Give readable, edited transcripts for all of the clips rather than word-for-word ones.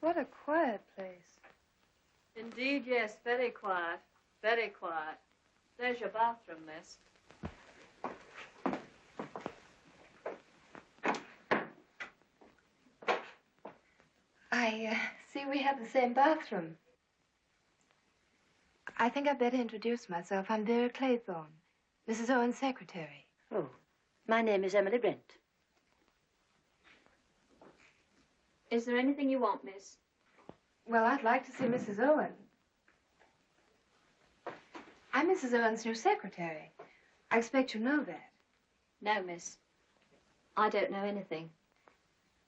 What a quiet place. Indeed, yes, very quiet. Very quiet. There's your bathroom, miss. I see we have the same bathroom. I think I'd better introduce myself. I'm Vera Claythorne, Mrs. Owen's secretary. Oh, my name is Emily Brent. Is there anything you want, miss? Well, I'd like to see Mrs. Owen. I'm Mrs. Owen's new secretary. I expect you know that. No, miss. I don't know anything.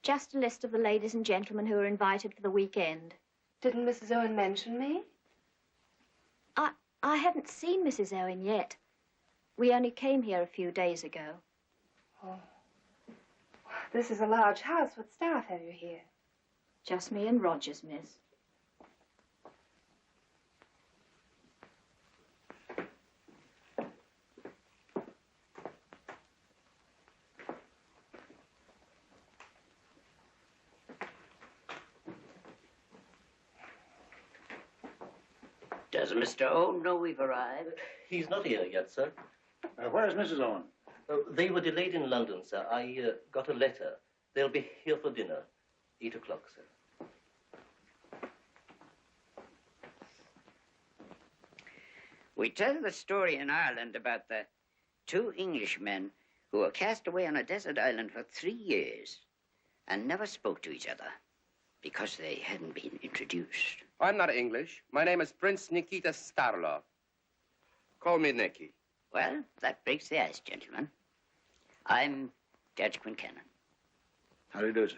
Just a list of the ladies and gentlemen who are invited for the weekend. Didn't Mrs. Owen mention me? I haven't seen Mrs. Owen yet. We only came here a few days ago. Oh. This is a large house. What staff have you here? Just me and Rogers, miss. Does Mr. Owen know we've arrived? He's not here yet, sir. Where's Mrs. Owen? They were delayed in London, sir. I got a letter. They'll be here for dinner. 8 o'clock, sir. We tell the story in Ireland about the 2 Englishmen who were cast away on a desert island for 3 years and never spoke to each other because they hadn't been introduced. I'm not English. My name is Prince Nikita Starlov. Call me Nicky. Well, that breaks the ice, gentlemen. I'm Judge Quincannon. How do you do, sir?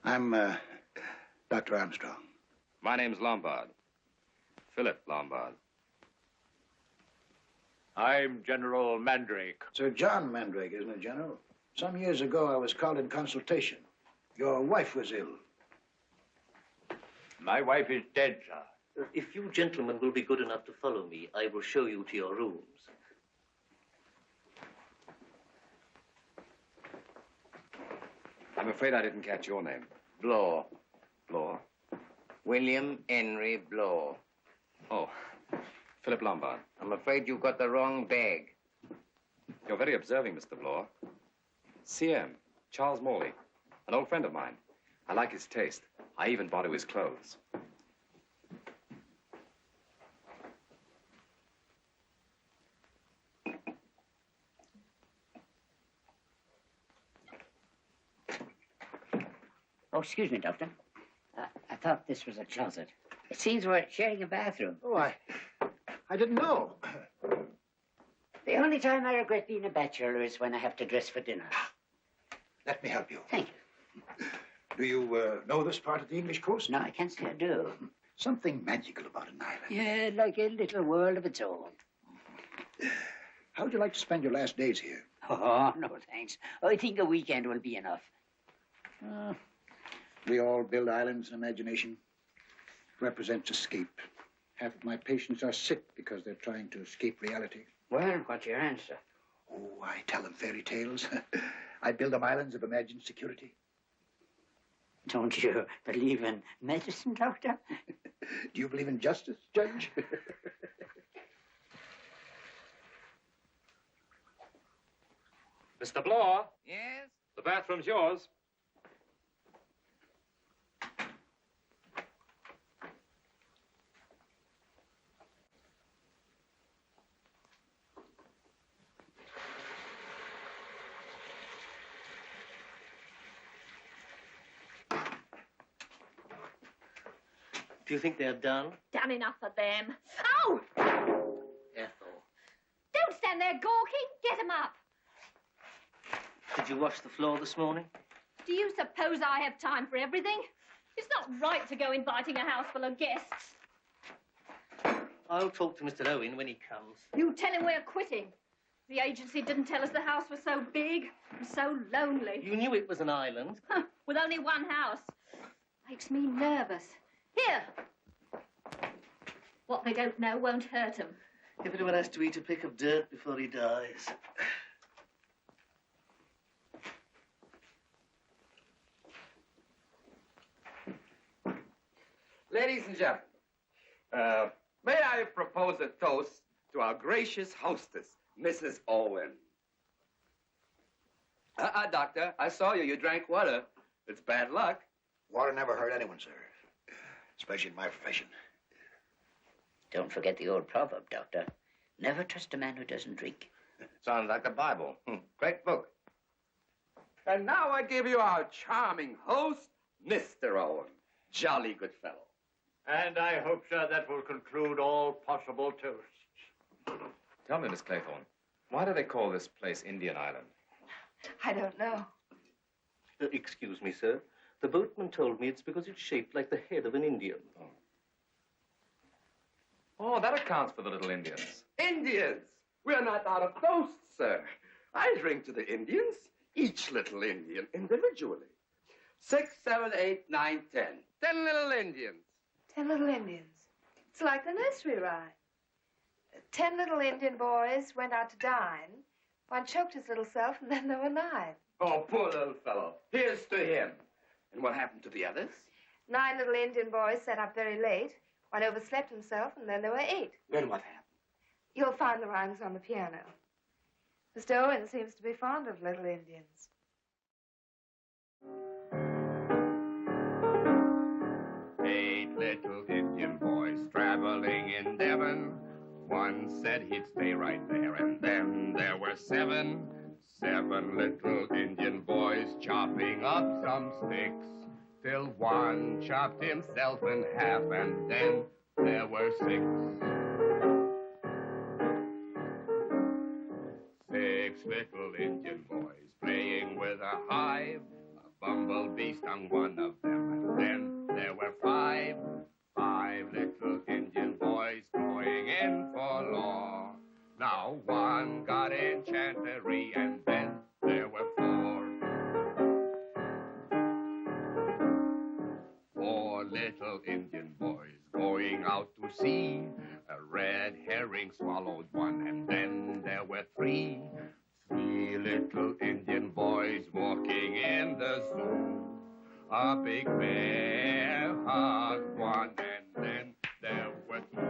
I'm Dr. Armstrong. My name's Lombard. Philip Lombard. I'm General Mandrake. Sir John Mandrake, isn't it, General? Some years ago, I was called in consultation. Your wife was ill. My wife is dead, sir. If you gentlemen will be good enough to follow me, I will show you to your rooms. I'm afraid I didn't catch your name. Blow. Bloor? William Henry Blow. Oh, Philip Lombard. I'm afraid you got the wrong bag. You're very observing, Mr. Bloor. CM, Charles Morley, an old friend of mine. I like his taste. I even bought him his clothes. Oh, excuse me, Doctor. I thought this was a closet. It seems we're sharing a bathroom. Oh, I didn't know. The only time I regret being a bachelor is when I have to dress for dinner. Let me help you. Thank you. Do you know this part of the English coast? No, I can't say I do. Something magical about an island. Yeah, like a little world of its own. How would you like to spend your last days here? Oh, no, thanks. I think a weekend will be enough. We all build islands in imagination. It represents escape. Half of my patients are sick because they're trying to escape reality. Well, what's your answer? Oh, I tell them fairy tales. I build them islands of imagined security. Don't you believe in medicine, Doctor? Do you believe in justice, Judge? Mr. Bloor? Yes? The bathroom's yours. Do you think they're done? Done enough for them. Oh! Ethel. Don't stand there gawking. Get 'em up. Did you wash the floor this morning? Do you suppose I have time for everything? It's not right to go inviting a house full of guests. I'll talk to Mr. Owen when he comes. You tell him we're quitting. The agency didn't tell us the house was so big and so lonely. You knew it was an island. With only one house. Makes me nervous. Here. What they don't know won't hurt them. Everyone has to eat a pick of dirt before he dies. Ladies and gentlemen, may I propose a toast to our gracious hostess, Mrs. Owen. Doctor, I saw you. You drank water. It's bad luck. Water never hurt anyone, sir. Especially in my profession. Don't forget the old proverb, Doctor. Never trust a man who doesn't drink. Sounds like the Bible. Great book. And now I give you our charming host, Mr. Owen. Jolly good fellow. And I hope, sir, that will conclude all possible toasts. Tell me, Miss Claythorne, why do they call this place Indian Island? I don't know. Excuse me, sir. The boatman told me it's because it's shaped like the head of an Indian. Oh, that accounts for the little Indians. Indians! We're not out of toasts, sir. I drink to the Indians, each little Indian individually. 6, 7, 8, 9, 10. 10 little Indians. 10 little Indians. It's like the nursery rhyme. 10 little Indian boys went out to dine. One choked his little self, and then there were 9. Oh, poor little fellow. Here's to him. And what happened to the others? 9 little Indian boys sat up very late. One overslept himself, and then there were 8. Then what happened? You'll find the rhymes on the piano. Mr. Owen seems to be fond of little Indians. Eight little Indian boys traveling in Devon. One said he'd stay right there, and then there were 7. 7 little Indian boys chopping up some sticks, till one chopped himself in half, and then there were 6. 6 little Indian boys playing with a hive. A bumblebee stung one of them, and then there were 5. 5 little Indian boys going in for law. Now one got enchantery, and then there were 4. 4 little Indian boys going out to sea. A red herring swallowed one, and then there were 3. 3 little Indian boys walking in the zoo. A big bear hugged one, and then there were 2.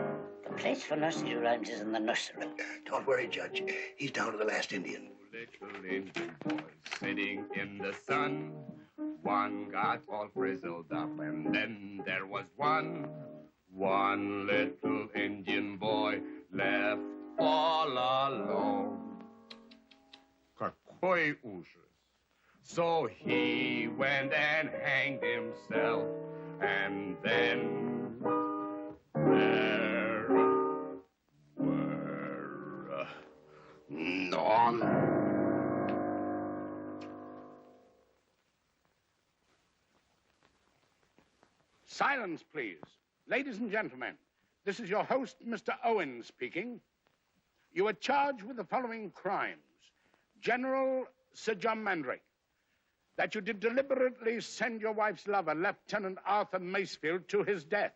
The place for nursery rhymes is in the nursery. Don't worry, Judge. He's down to the last Indian. 2 little Indian boys sitting in the sun. One got all frizzled up, and then there was 1. 1 little Indian boy left all alone. Какой ужас. So he went and hanged himself, and then there were none. Silence, please. Ladies and gentlemen, this is your host, Mr. Owen, speaking. You are charged with the following crimes. General Sir John Mandrake, that you did deliberately send your wife's lover, Lieutenant Arthur Macefield, to his death.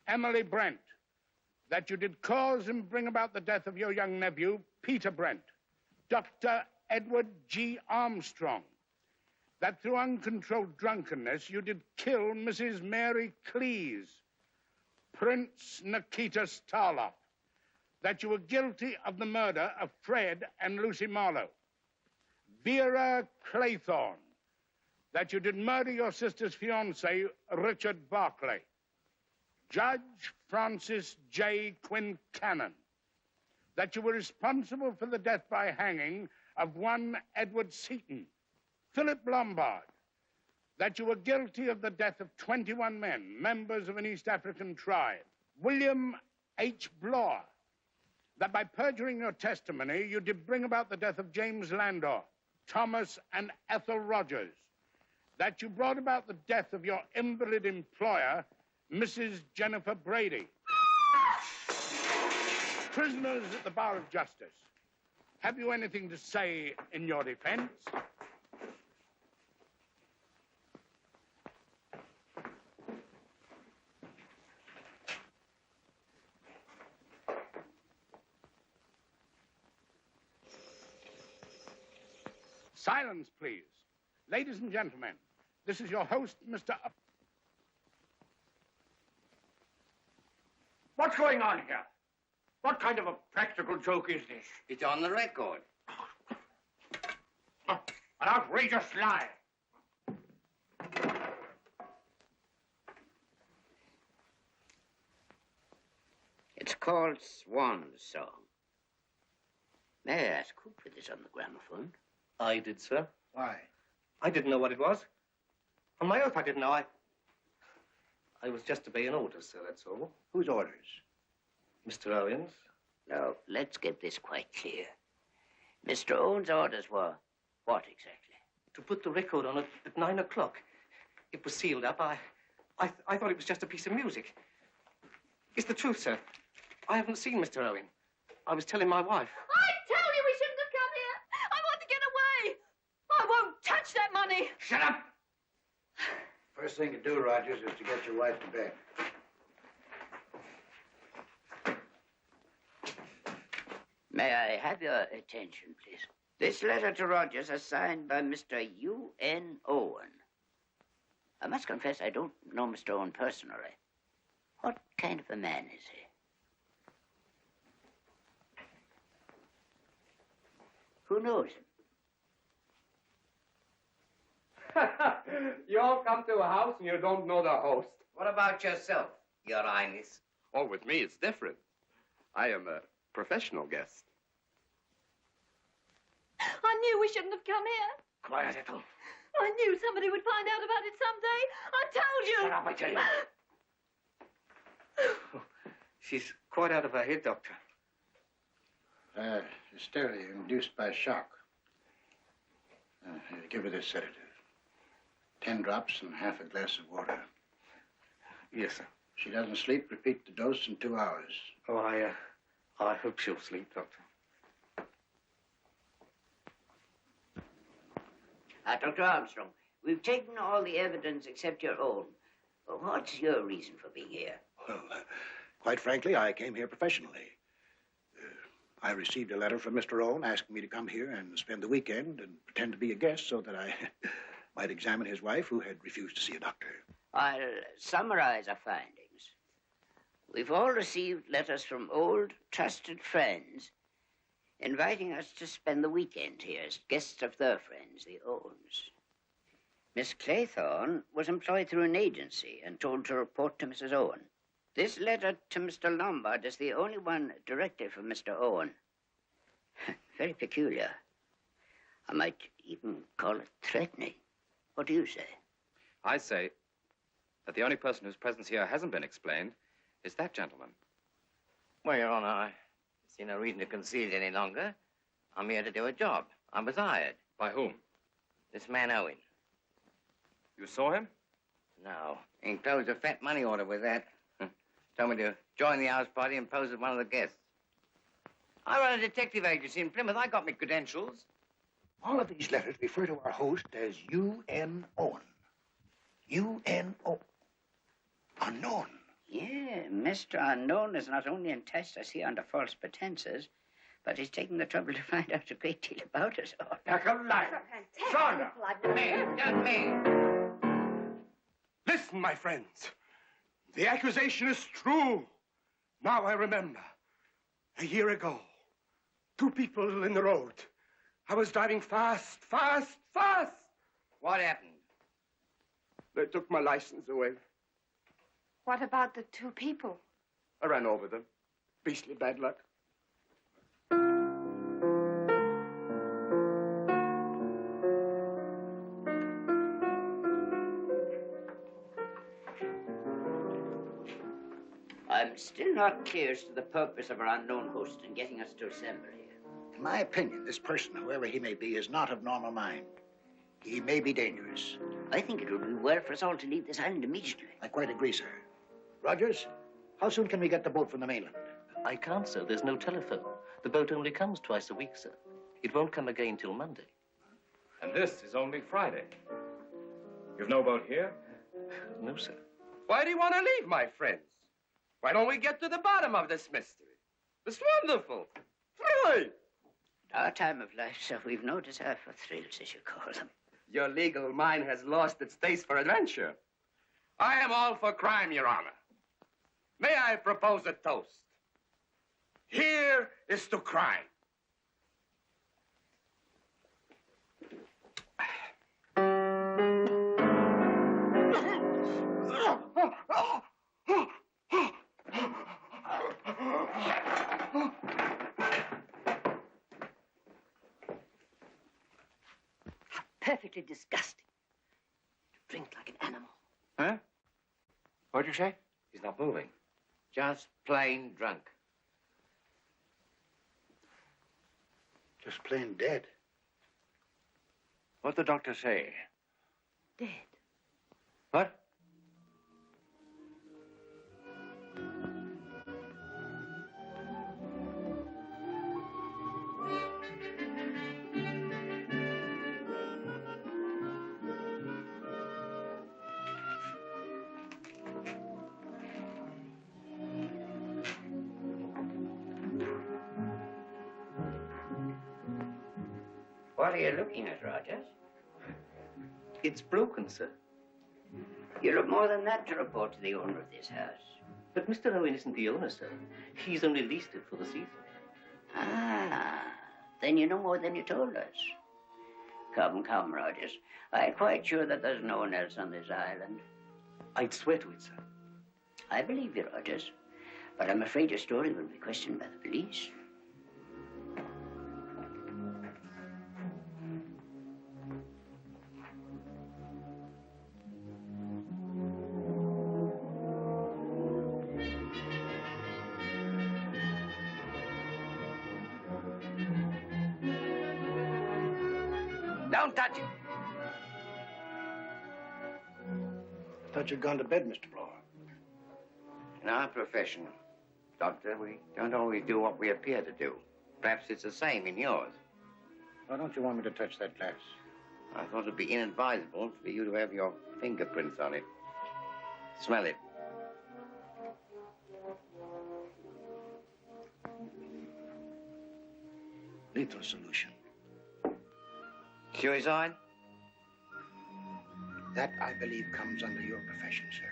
Emily Brent, that you did cause and bring about the death of your young nephew, Peter Brent. Dr. Edward G. Armstrong, that through uncontrolled drunkenness you did kill Mrs. Mary Cleese. Prince Nikita Starloff, that you were guilty of the murder of Fred and Lucy Marlowe. Vera Claythorne, that you did murder your sister's fiancé, Richard Barclay. Judge Francis J. Quincannon, that you were responsible for the death by hanging of one Edward Seaton. Philip Lombard, that you were guilty of the death of 21 men, members of an East African tribe. William H. Bloor, that by perjuring your testimony, you did bring about the death of James Landor, Thomas and Ethel Rogers, that you brought about the death of your invalid employer, Mrs. Jennifer Brady. Prisoners at the Bar of Justice, have you anything to say in your defense? Silence, please. Ladies and gentlemen, this is your host, Mr. What's going on here? What kind of a practical joke is this? It's on the record. An outrageous lie. It's called Swan's Song. May I ask who put this on the gramophone? I did, sir. Why? I didn't know what it was. On my oath, I didn't know. I was just obeying orders, sir, that's all. Whose orders? Mr. Owens. Now, let's get this quite clear. Mr. Owen's orders were what exactly? To put the record on at 9 o'clock. It was sealed up. I thought it was just a piece of music. It's the truth, sir. I haven't seen Mr. Owen. I was telling my wife. I tell you we shouldn't have come here. I want to get away. I won't touch that money. Shut up! First thing to do, Rogers, is to get your wife to bed. May I have your attention, please? This letter to Rogers is signed by Mr. U.N. Owen. I must confess I don't know Mr. Owen personally. What kind of a man is he? Who knows him? You all come to a house and you don't know the host. What about yourself, Your Highness? Oh, with me it's different. I am a professional guest. I knew we shouldn't have come here. Quiet, Ethel. I knew somebody would find out about it someday. I told you. Shut up, I tell you. She's quite out of her head, Doctor. Hysteria induced by shock. Here, give her this sedative. 10 drops and half a glass of water. Yes, sir. She doesn't sleep, repeat the dose in 2 hours. Oh, I hope she'll sleep, Doctor. Dr. Armstrong, we've taken all the evidence except your own. What's your reason for being here? Well, quite frankly, I came here professionally. I received a letter from Mr. Owen asking me to come here and spend the weekend and pretend to be a guest so that I might examine his wife, who had refused to see a doctor. I'll summarize our findings. We've all received letters from old, trusted friends inviting us to spend the weekend here as guests of their friends, the Owens. Miss Claythorne was employed through an agency and told to report to Mrs. Owen. This letter to Mr. Lombard is the only one directed from Mr. Owen. Very peculiar. I might even call it threatening. What do you say? I say that the only person whose presence here hasn't been explained is that gentleman. Well, Your Honor, I see no reason to conceal it any longer. I'm here to do a job. I was hired. By whom? This man Owen. You saw him? No. He enclosed a fat money order with that. Told me to join the house party and pose as one of the guests. I run a detective agency in Plymouth. I got me credentials. All of these letters refer to our host as U.N. Owen. U.N.O. Unknown. Yeah, Mr. Unknown has not only enticed us here under false pretenses, but he's taken the trouble to find out a great deal about us all. Like a liar. Son! Not me. Listen, my friends. The accusation is true. Now I remember. A year ago, 2 people in the road. I was driving fast. What happened? They took my license away. What about the 2 people? I ran over them. Beastly bad luck. I'm still not clear as to the purpose of our unknown host in getting us to assemble here. In my opinion, this person, whoever he may be, is not of normal mind. He may be dangerous. I think it would be well for us all to leave this island immediately. I quite agree, sir. Rogers, how soon can we get the boat from the mainland? I can't, sir. There's no telephone. The boat only comes twice a week, sir. It won't come again till Monday. And this is only Friday. You've no boat here? No, sir. Why do you want to leave, my friends? Why don't we get to the bottom of this mystery? It's wonderful. Thrilling. At our time of life, sir, we've no desire for thrills, as you call them. Your legal mind has lost its taste for adventure. I am all for crime, Your Honor. may I propose a toast? Here is to crime. Perfectly disgusting. Drink like an animal. Huh? What'd you say? He's not moving. Just plain drunk. Just plain dead. What'd the doctor say? Dead. What? What are you looking at, Rogers? It's broken, sir. You look more than that to report to the owner of this house. But Mr. Owen isn't the owner, sir. He's only leased it for the season. Ah, then you know more than you told us. Come, come, Rogers. I'm quite sure that there's no one else on this island. I'd swear to it, sir. I believe you, Rogers. But I'm afraid your story will be questioned by the police. Don't touch it. Thought you'd gone to bed, Mr. Blower. In our profession, Doctor, we don't always do what we appear to do. Perhaps it's the same in yours. Why don't you want me to touch that glass? I thought it'd be inadvisable for you to have your fingerprints on it. Smell it. Lethal solution. Suicide? That, I believe, comes under your profession, sir.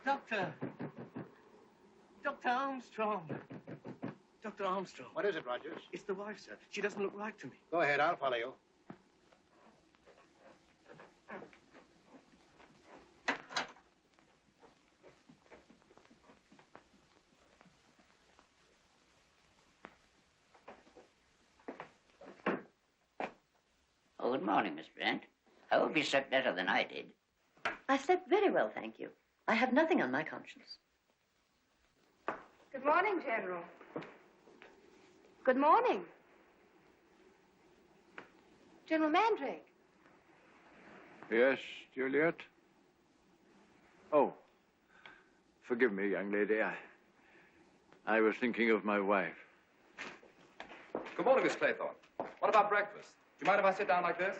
Doctor! Dr. Armstrong! Dr. Armstrong. What is it, Rogers? It's the wife, sir. She doesn't look right to me. Go ahead, I'll follow you. Oh, good morning, Miss Brent. I hope you slept better than I did. I slept very well, thank you. I have nothing on my conscience. Good morning, General. Good morning. General Mandrake. Yes, Juliet? Oh, forgive me, young lady. I was thinking of my wife. Good morning, Miss Claythorne. What about breakfast? Do you mind if I sit down like this?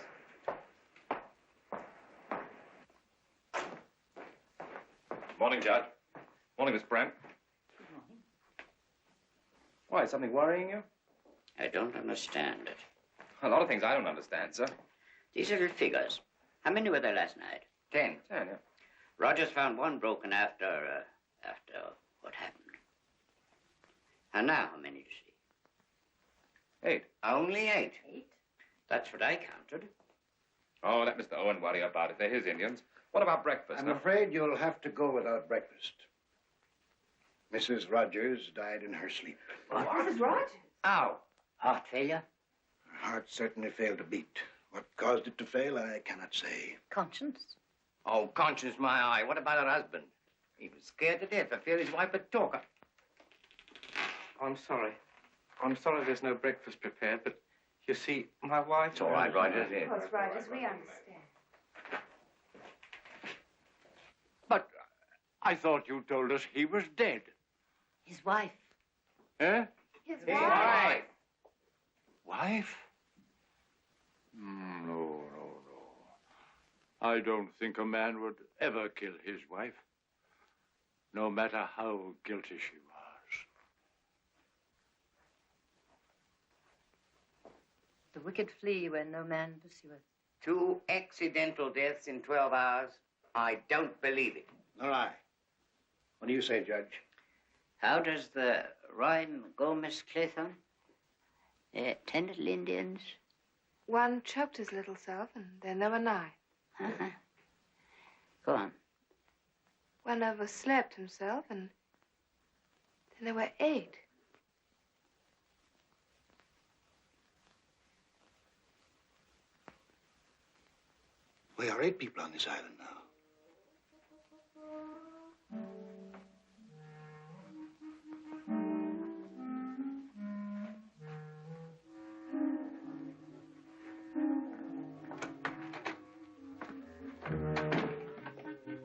Morning, Judge. Morning, Miss Brent. Good morning. Why, is something worrying you? I don't understand it. A lot of things I don't understand, sir. These little figures. How many were there last night? 10. 10, yeah. Rogers found one broken after what happened. And now, how many do you see? 8. Only 8. 8? That's what I counted. Oh, let Mr. Owen worry about it. They're his Indians. What about breakfast? I'm afraid you'll have to go without breakfast. Mrs. Rogers died in her sleep. What? Mrs. Rogers? Ow. Heart failure? Her heart certainly failed to beat. What caused it to fail, I cannot say. Conscience? Oh, conscience my eye. What about her husband? He was scared to death for fear his wife would talk. I'm sorry. I'm sorry there's no breakfast prepared, but you see, my wife... It's all right, Rogers. Of course, Rogers, we understand. But I thought you told us he was dead. His wife. Eh? His His wife. wife. Wife? No. I don't think a man would ever kill his wife, no matter how guilty she was. The wicked flee where no man pursueth. 2 accidental deaths in 12 hours. I don't believe it. Nor I. What do you say, Judge? How does the rhyme go, Miss Clayton? 10 little Indians? One choked his little self, and then there were 9. Uh-huh. Go on. One overslept himself, and then there were 8. We are 8 people on this island now.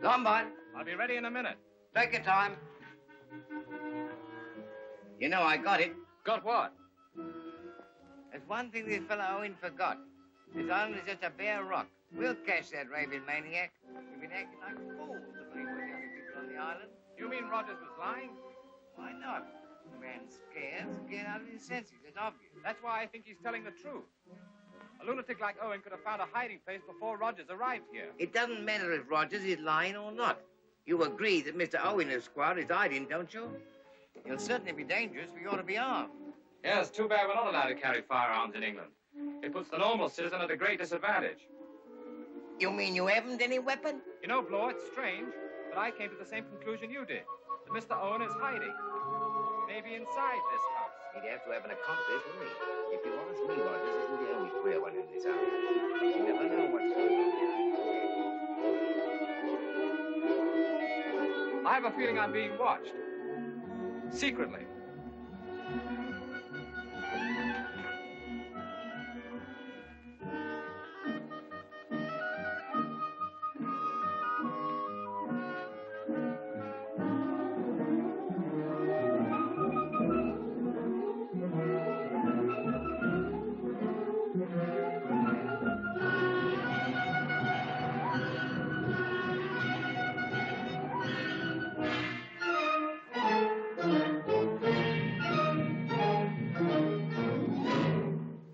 Go on, boy. I'll be ready in a minute. Take your time. You know, I got it. Got what? There's one thing this fellow Owen forgot. This island is just a bare rock. We'll catch that raving maniac. We've been acting like fools to believe we're the only people on the island. You mean Rogers was lying? Why not? The man's scared out of his senses. It's obvious. That's why I think he's telling the truth. A lunatic like Owen could have found a hiding place before Rogers arrived here. It doesn't matter if Rogers is lying or not. You agree that Mr. Owen and his squad is hiding, don't you? He'll certainly be dangerous. We ought to be armed. Yeah, it's too bad we're not allowed to carry firearms in England. It puts the normal citizen at a great disadvantage. You mean you haven't any weapon? You know, Bloor, it's strange, but I came to the same conclusion you did. That Mr. Owen is hiding. Maybe inside this house. He'd have to have an accomplice, wouldn't he? If you ask me, Rogers isn't the only queer one in this house. You never know what's going on. I have a feeling I'm being watched. Secretly.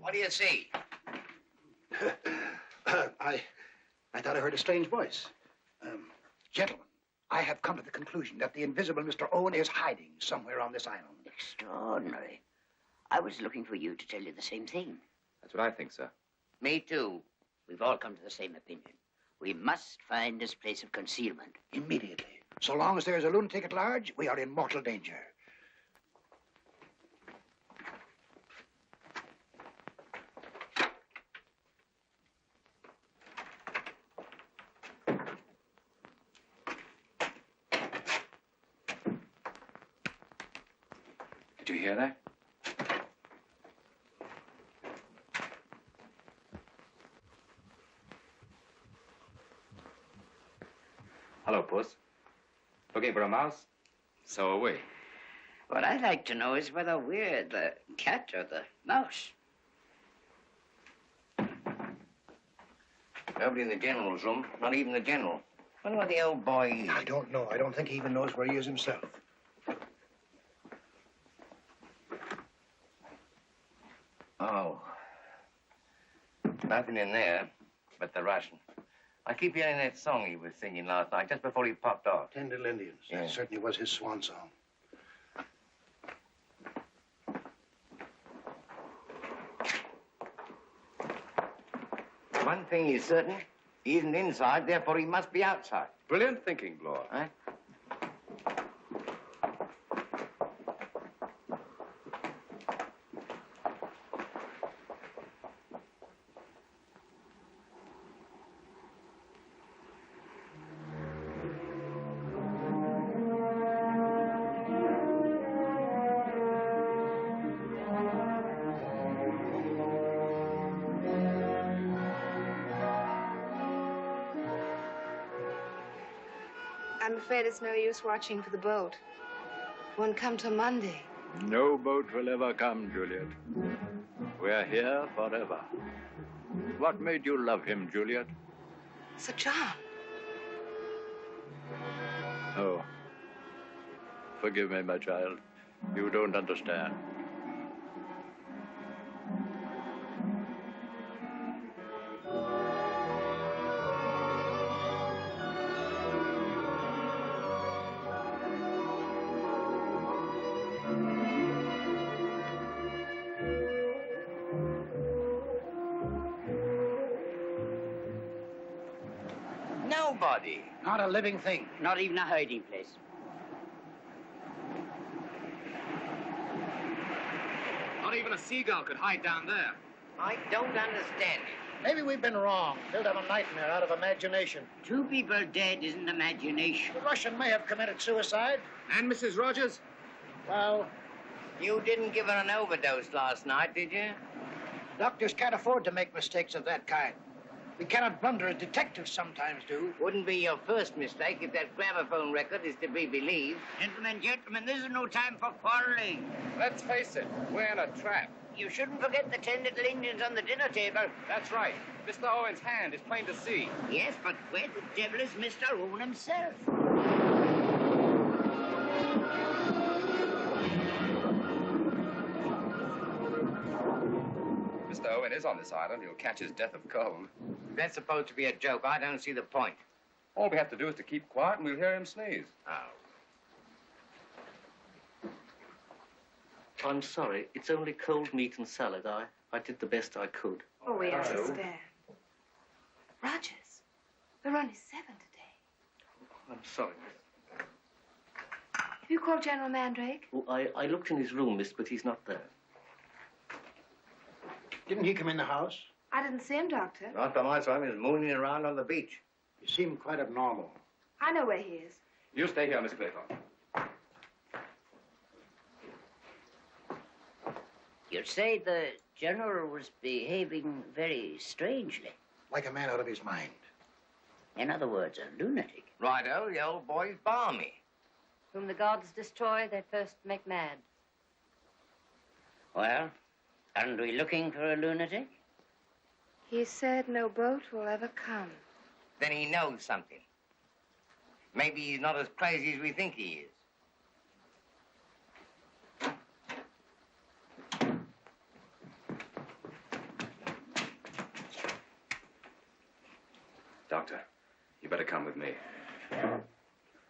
What do you see? I thought I heard a strange voice. Gentlemen, I have come to the conclusion that the invisible Mr. Owen is hiding somewhere on this island. Extraordinary. I was looking for you to tell you the same thing. That's what I think, sir. Me too. We've all come to the same opinion. We must find his place of concealment. Immediately. So long as there is a lunatic at large, we are in mortal danger. Did you hear that? Hello, Puss. Looking for a mouse? So are we. What I'd like to know is whether we're the cat or the mouse. Nobody in the general's room, not even the general. Wonder what the old boy is. I don't know. I don't think he even knows where he is himself. Oh. Nothing in there but the Russian. I keep hearing that song he was singing last night, just before he popped off. 10 Little Indians. Yeah. That certainly was his swan song. One thing is certain. He isn't inside, therefore he must be outside. Brilliant thinking, Bloor. Huh? I'm afraid it's no use watching for the boat. It won't come till Monday. No boat will ever come, Juliet. We're here forever. What made you love him, Juliet? Sir John. Oh. Forgive me, my child. You don't understand. body? Not a living thing. Not even a hiding place. Not even a seagull could hide down there. I don't understand it. Maybe we've been wrong. Built up a nightmare out of imagination. 2 people dead isn't imagination. The Russian may have committed suicide. And Mrs. Rogers? Well, You didn't give her an overdose last night, did you? doctors can't afford to make mistakes of that kind. We cannot blunder as detectives sometimes do. Wouldn't be your first mistake if that gramophone record is to be believed. Gentlemen, this is no time for quarreling. Let's face it, we're in a trap. You shouldn't forget the 10 little Indians on the dinner table. That's right. Mr. Owen's hand is plain to see. Yes, but where the devil is Mr. Owen himself? Mr. Owen is on this island. He'll catch his death of cold. That's supposed to be a joke. I don't see the point. All we have to do is to keep quiet and we'll hear him sneeze. Oh. I'm sorry. It's only cold meat and salad. I did the best I could. Oh, we understand. Rogers, we're only 7 today. I'm sorry. Have you called General Mandrake? Oh, I looked in his room, miss, but he's not there. Didn't he come in the house? I didn't see him, Doctor. Not by my time. He was mooning around on the beach. He seemed quite abnormal. I know where he is. You stay here, Miss Clayton. You'd say the general was behaving very strangely. Like a man out of his mind. In other words, a lunatic. Righto, the old boy's balmy. Whom the gods destroy, they first make mad. Well, aren't we looking for a lunatic? He said no boat will ever come. Then he knows something. Maybe he's not as crazy as we think he is. Doctor, you better come with me.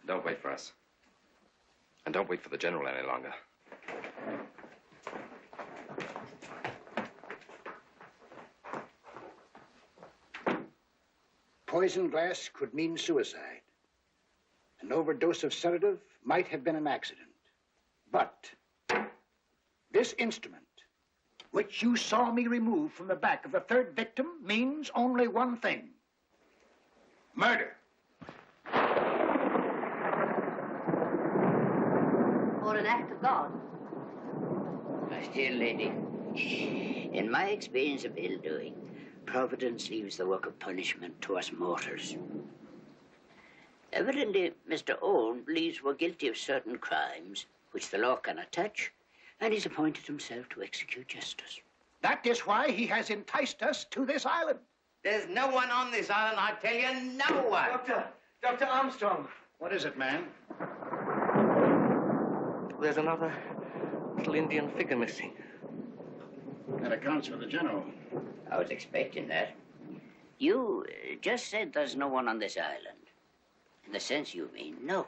Don't wait for us. And don't wait for the general any longer. Poison glass could mean suicide. An overdose of sedative might have been an accident. But this instrument, which you saw me remove from the back of the third victim, means only one thing. Murder. Or an act of God. My dear lady, in my experience of ill-doing, Providence leaves the work of punishment to us mortals. Evidently, Mr. Owen believes we're guilty of certain crimes which the law cannot touch, and he's appointed himself to execute justice. That is why he has enticed us to this island. There's no one on this island, I tell you, no one. Dr. Armstrong. What is it, man? There's another little Indian figure missing. That accounts for the general. I was expecting that. You just said there's no one on this island. In the sense you mean, no.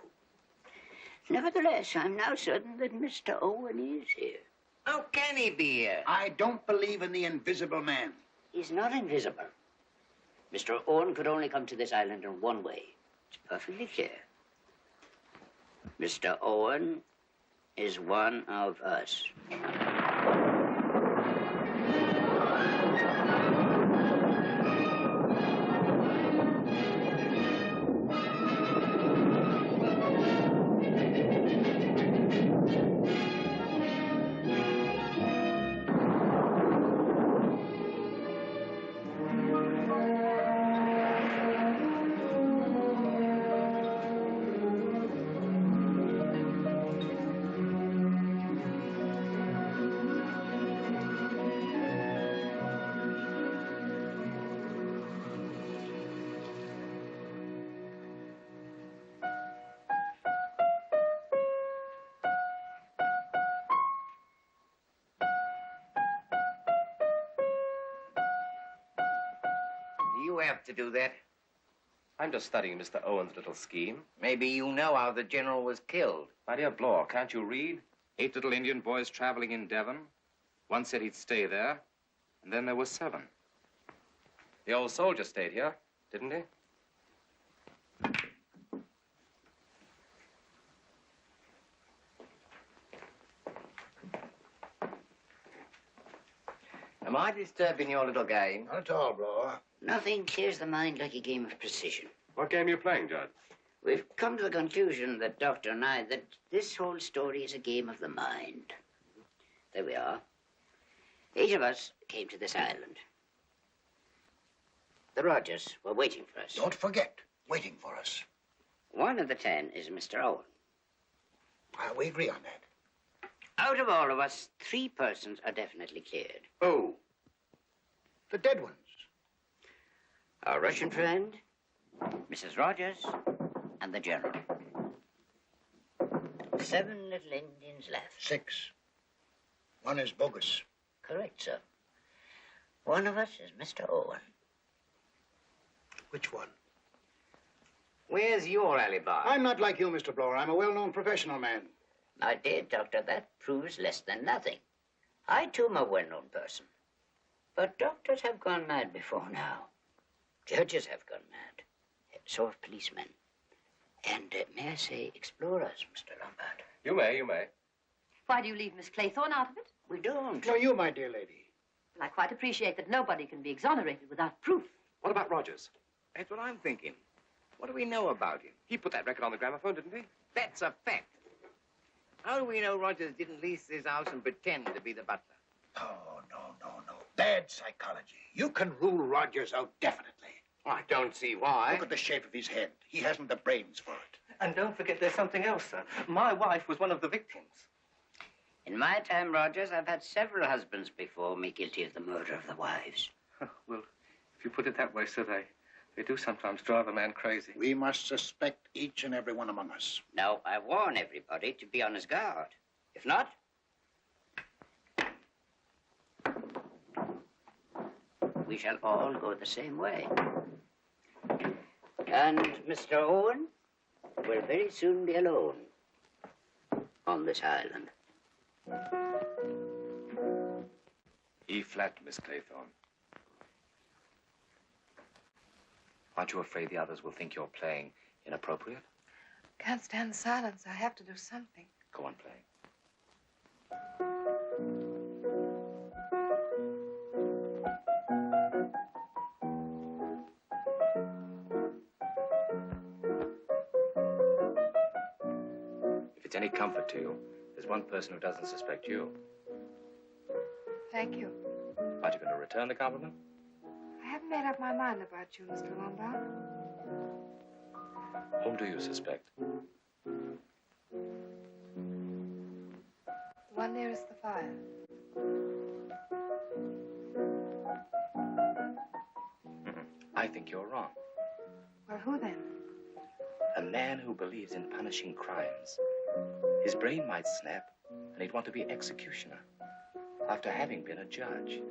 Nevertheless, I'm now certain that Mr. Owen is here. How can he be here? I don't believe in the invisible man. He's not invisible. Mr. Owen could only come to this island in one way. It's perfectly clear. Mr. Owen is one of us. You have to do that. I'm just studying Mr. Owen's little scheme. Maybe you know how the general was killed. My dear Blore, can't you read? 8 little Indian boys traveling in Devon. One said he'd stay there, and then there were 7. The old soldier stayed here, didn't he? Am I disturbing your little game? Not at all, Blower. Nothing clears the mind like a game of precision. What game are you playing, Judge? We've come to the conclusion, the doctor and I, that this whole story is a game of the mind. There we are. 8 of us came to this island. The Rogers were waiting for us. Don't forget, waiting for us. 1 of the 10 is Mr. Owen. We agree on that. Out of all of us, 3 persons are definitely cleared. Who? The dead ones. Our Russian friend, Mrs. Rogers, and the General. 7 little Indians left. 6. 1 is bogus. Correct, sir. 1 of us is Mr. Owen. Which one? Where's your alibi? I'm not like you, Mr. Blower. I'm a well-known professional man. My dear doctor, that proves less than nothing. I, too, am a well-known person. But doctors have gone mad before now. Judges have gone mad. So have policemen. And, may I say, explorers, Mr. Lombard. You may, you may. Why do you leave Miss Claythorne out of it? We don't. No, you, my dear lady. Well, I quite appreciate that nobody can be exonerated without proof. What about Rogers? That's what I'm thinking. What do we know about him? He put that record on the gramophone, didn't he? That's a fact. How do we know Rogers didn't lease this house and pretend to be the butler? No. Bad psychology. You can rule Rogers out definitely. I don't see why. Look at the shape of his head. He hasn't the brains for it. And don't forget there's something else, sir. My wife was one of the victims. In my time, Rogers, I've had several husbands before me guilty of the murder of the wives. Well, if you put it that way, sir, they do sometimes drive a man crazy. We must suspect each and every one among us. Now, I warn everybody to be on his guard. If not, we shall all go the same way. And Mr. Owen will very soon be alone on this island. E-flat, Miss Claythorne. Aren't you afraid the others will think you're playing inappropriate? Can't stand the silence. I have to do something. Go on playing. If it's any comfort to you, there's one person who doesn't suspect you. Thank you. Aren't you going to return the compliment? I haven't made up my mind about you, Mr. Lombard. Whom do you suspect? The one nearest the fire. I think you're wrong. Well, who then? A man who believes in punishing crimes. His brain might snap, and he'd want to be executioner after having been a judge.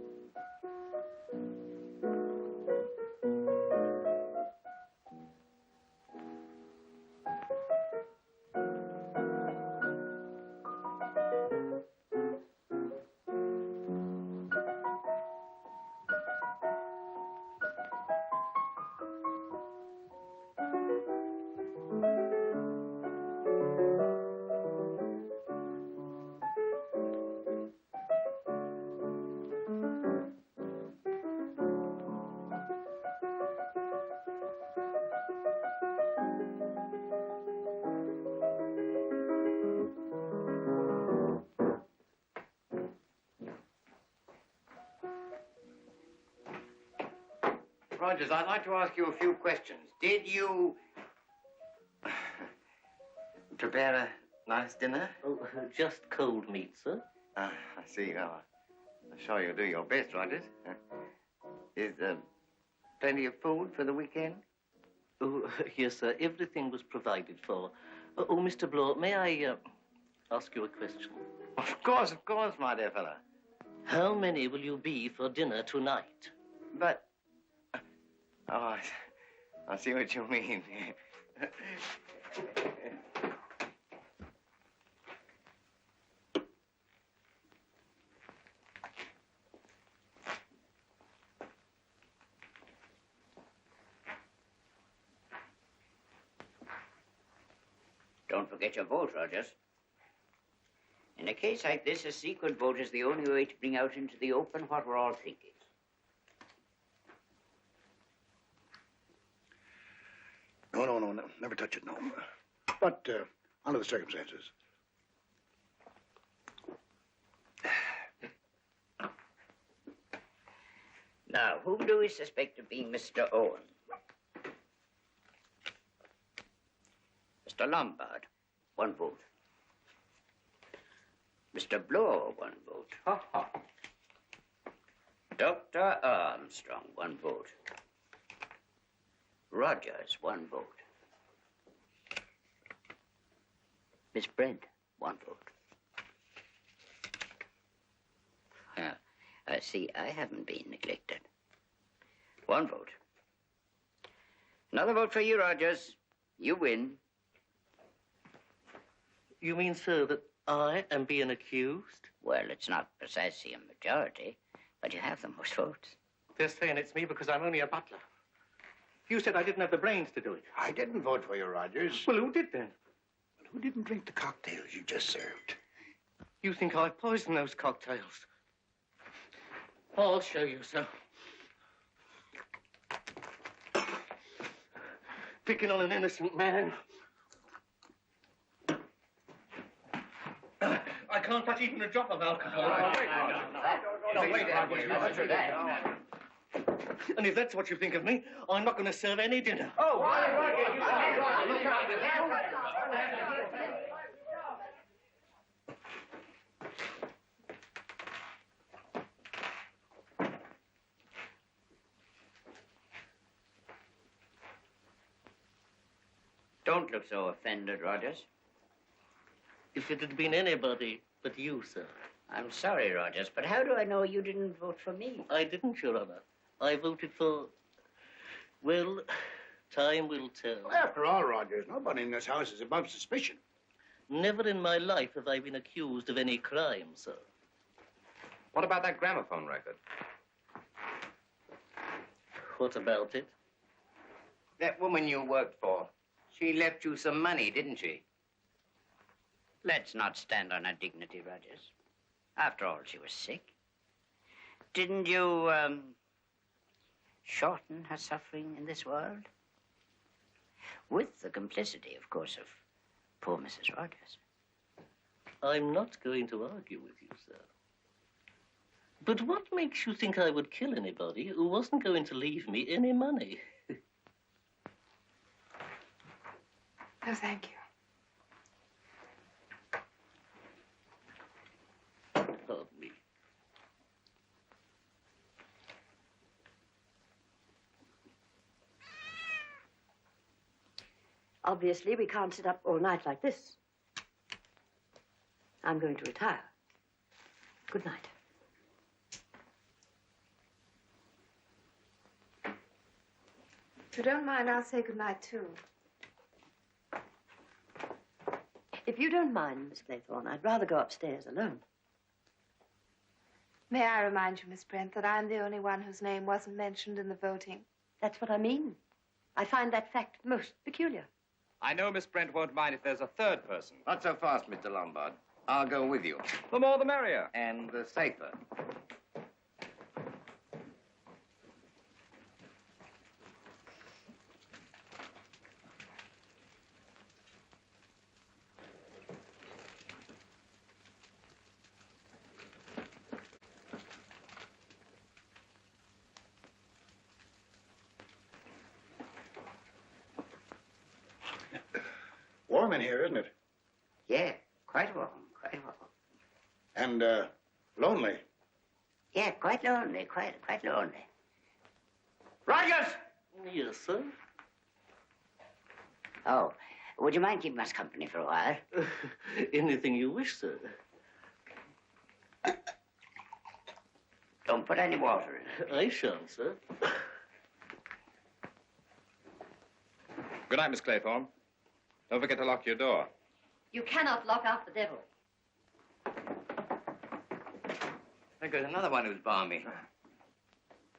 Rogers, I'd like to ask you a few questions. Did you prepare a nice dinner? Oh, just cold meat, sir. I see. Oh, I'm sure you'll do your best, Rogers. Is there plenty of food for the weekend? Oh, yes, sir. Everything was provided for. Oh, Mr. Blow, may I ask you a question? Of course, my dear fellow. How many will you be for dinner tonight? But... Oh, I see what you mean. Don't forget your vote, Rogers. In a case like this, a secret vote is the only way to bring out into the open what we're all thinking. No, never touch it, no. But under the circumstances. Now, whom do we suspect of being Mr. Owen? Mr. Lombard, 1 vote. Mr. Bloor, 1 vote. Ha ha. Dr. Armstrong, 1 vote. Rogers, 1 vote. Miss Brent, 1 vote. See, I haven't been neglected. 1 vote. Another vote for you, Rogers. You win. You mean, sir, that I am being accused? Well, it's not precisely a majority, but you have the most votes. They're saying it's me because I'm only a butler. You said I didn't have the brains to do it. I didn't vote for you, Rogers. Well, who did then? Well, who didn't drink the cocktails you just served? You think I poisoned those cocktails? I'll show you, sir. Picking on an innocent man. I can't touch even a drop of alcohol. And if that's what you think of me, I'm not going to serve any dinner. Don't look so offended, Rogers. If it had been anybody but you, sir. I'm sorry, Rogers, but how do I know you didn't vote for me? I didn't, Your Honor. I voted for... Well, time will tell. Well, after all, Rogers, nobody in this house is above suspicion. Never in my life have I been accused of any crime, sir. What about that gramophone record? What about it? That woman you worked for, she left you some money, didn't she? Let's not stand on her dignity, Rogers. After all, she was sick. Didn't you, shorten her suffering in this world? With the complicity, of course, of poor Mrs. Rogers. I'm not going to argue with you, sir. But what makes you think I would kill anybody who wasn't going to leave me any money? No, thank you. Pardon me. Obviously, we can't sit up all night like this. I'm going to retire. Good night. If you don't mind, I'll say good night, too. If you don't mind, Miss Claythorne, I'd rather go upstairs alone. May I remind you, Miss Brent, that I'm the only one whose name wasn't mentioned in the voting? That's what I mean. I find that fact most peculiar. I know Miss Brent won't mind if there's a 3rd person. Not so fast, Mr. Lombard. I'll go with you. The more the merrier. And the safer. Warm in here, isn't it? Yeah, quite warm, quite warm. And, lonely. Yeah, quite lonely, quite lonely. Rogers! Yes, sir? Oh, would you mind keeping us company for a while? Anything you wish, sir. Don't put any water in. I shan't, sir. Good night, Miss Claythorne. Don't forget to lock your door. You cannot lock out the devil. There goes another one who's balmy.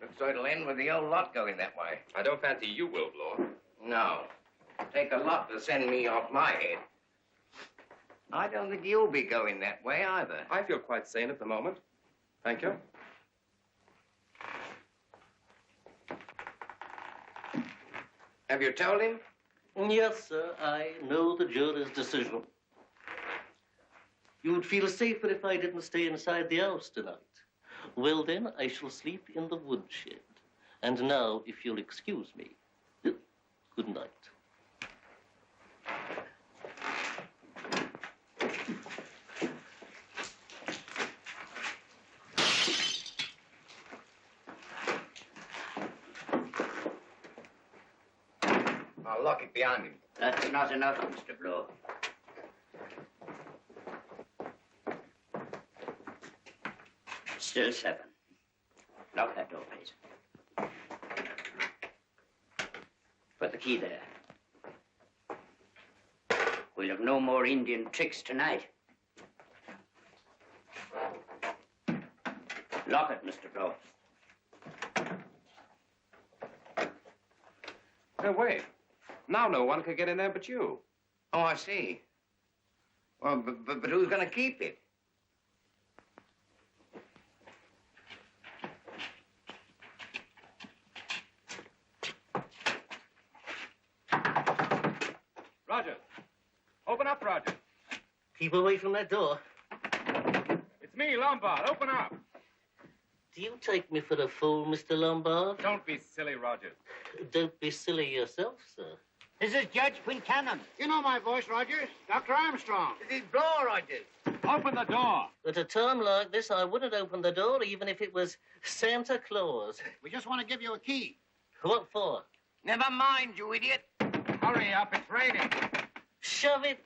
Looks so it'll end with the old lot going that way. I don't fancy you will, Bloor. No. Take a lot to send me off my head. I don't think you'll be going that way either. I feel quite sane at the moment. Thank you. Have you told him? Yes, sir. I know the jury's decision. You would feel safer if I didn't stay inside the house tonight. Well, then, I shall sleep in the woodshed. And now, if you'll excuse me, good night. I'll lock it behind him. That's not enough, Mr. Blow. Still 7. Lock that door, please. Put the key there. We'll have no more Indian tricks tonight. Lock it, Mr. Blow. No, wait. Now no one can get in there but you. Oh, I see. Well, but who's going to keep it? Roger. Open up, Roger. Keep away from that door. It's me, Lombard. Open up. Do you take me for a fool, Mr. Lombard? Don't be silly, Roger. Don't be silly yourself, sir. This is Judge Quincannon. You know my voice, Rogers. Dr. Armstrong. This is Blow, Rogers. Open the door. At a time like this, I wouldn't open the door even if it was Santa Claus. We just want to give you a key. What for? Never mind, you idiot. Hurry up, it's raining. Shove it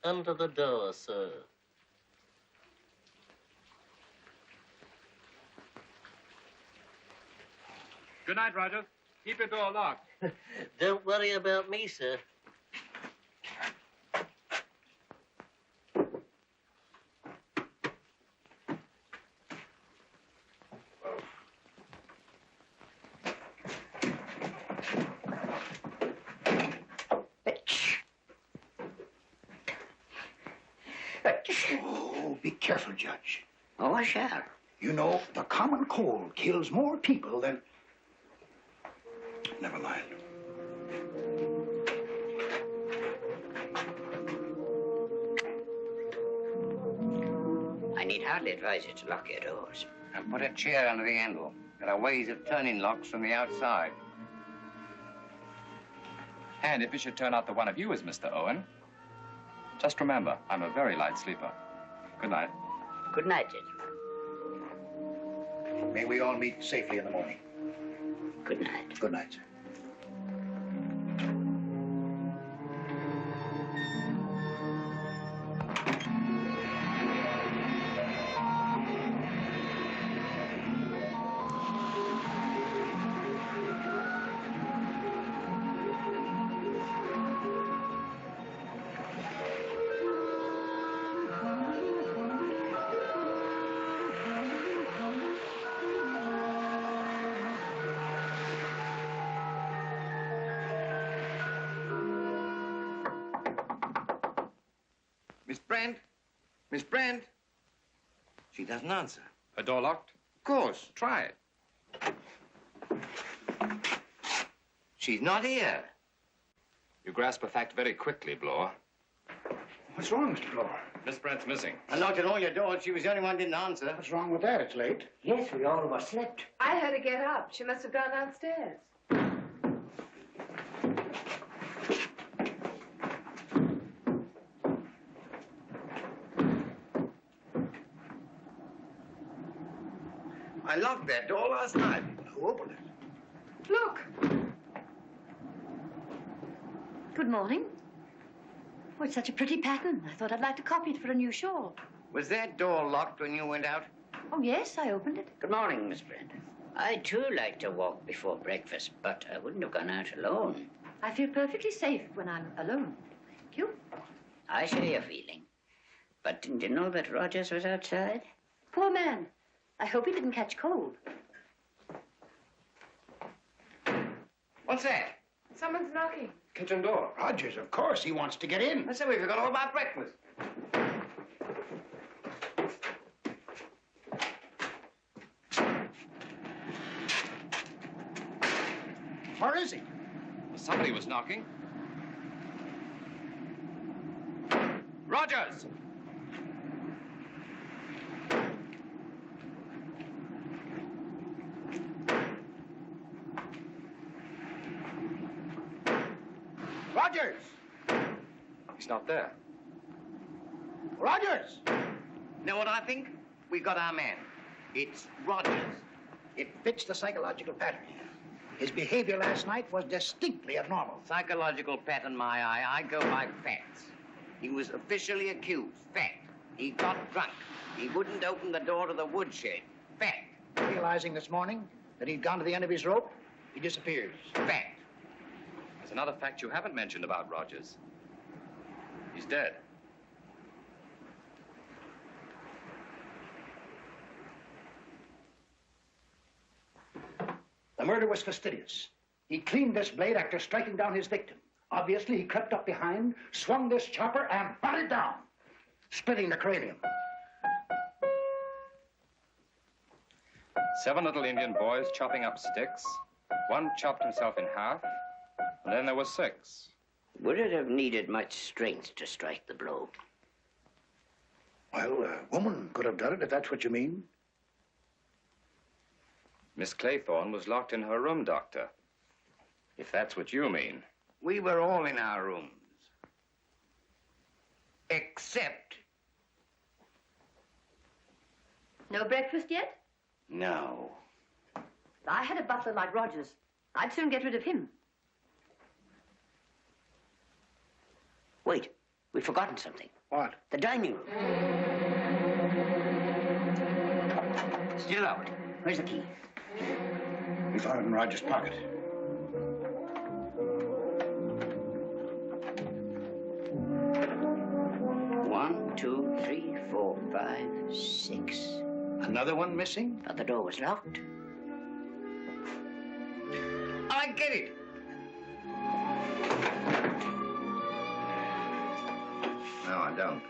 under the door, sir. Good night, Roger. Keep your door locked. Don't worry about me, sir. Oh, be careful, Judge. Oh, I shall. You know, the common cold kills more people than... Never mind. I need hardly advise you to lock your doors. And put a chair under the handle. There are ways of turning locks from the outside. And if it should turn out that one of you is Mr. Owen, just remember, I'm a very light sleeper. Good night. Good night, gentlemen. May we all meet safely in the morning. Good night. Good night, sir. Miss Brent? Miss Brent? She doesn't answer. Her door locked? Of course. Try it. She's not here. You grasp a fact very quickly, Blower. What's wrong, Mr. Blower? Miss Brent's missing. I knocked at all your doors. She was the only one who didn't answer. What's wrong with that? It's late. Yes, we all were slept. I heard her get up. She must have gone downstairs. I locked that door last night. Who opened it? Look. Good morning. Oh, it's such a pretty pattern. I thought I'd like to copy it for a new shawl. Was that door locked when you went out? Oh, yes, I opened it. Good morning, Miss Brent. I, too, like to walk before breakfast, but I wouldn't have gone out alone. I feel perfectly safe when I'm alone. Thank you. I share your feeling. But didn't you know that Rogers was outside? Poor man. I hope he didn't catch cold. What's that? Someone's knocking. Kitchen door. Rogers, of course. He wants to get in. I said we forgot all about breakfast. Where is he? Well, somebody was knocking. Rogers! Rogers! He's not there. Rogers! Know what I think? We got our man. It's Rogers. It fits the psychological pattern. His behavior last night was distinctly abnormal. Psychological pattern, my eye. I go by facts. He was officially accused. Fact. He got drunk. He wouldn't open the door to the woodshed. Fact. Realizing this morning that he'd gone to the end of his rope, he disappears. Fact. There's another fact you haven't mentioned about Rogers. He's dead. The murder was fastidious. He cleaned this blade after striking down his victim. Obviously, he crept up behind, swung this chopper, and brought it down, splitting the cranium. 7 little Indian boys chopping up sticks. One chopped himself in half, and then there were 6. Would it have needed much strength to strike the blow? Well, a woman could have done it, if that's what you mean. Miss Claythorne was locked in her room, Doctor. If that's what you mean. We were all in our rooms. Except... No breakfast yet? No. If I had a butler like Rogers, I'd soon get rid of him. Wait, we've forgotten something. What? The dining room. Still out. Where's the key? We found it in Roger's pocket. One, two, three, 4, 5, 6. Another one missing? But the door was locked. I get it. No, I don't.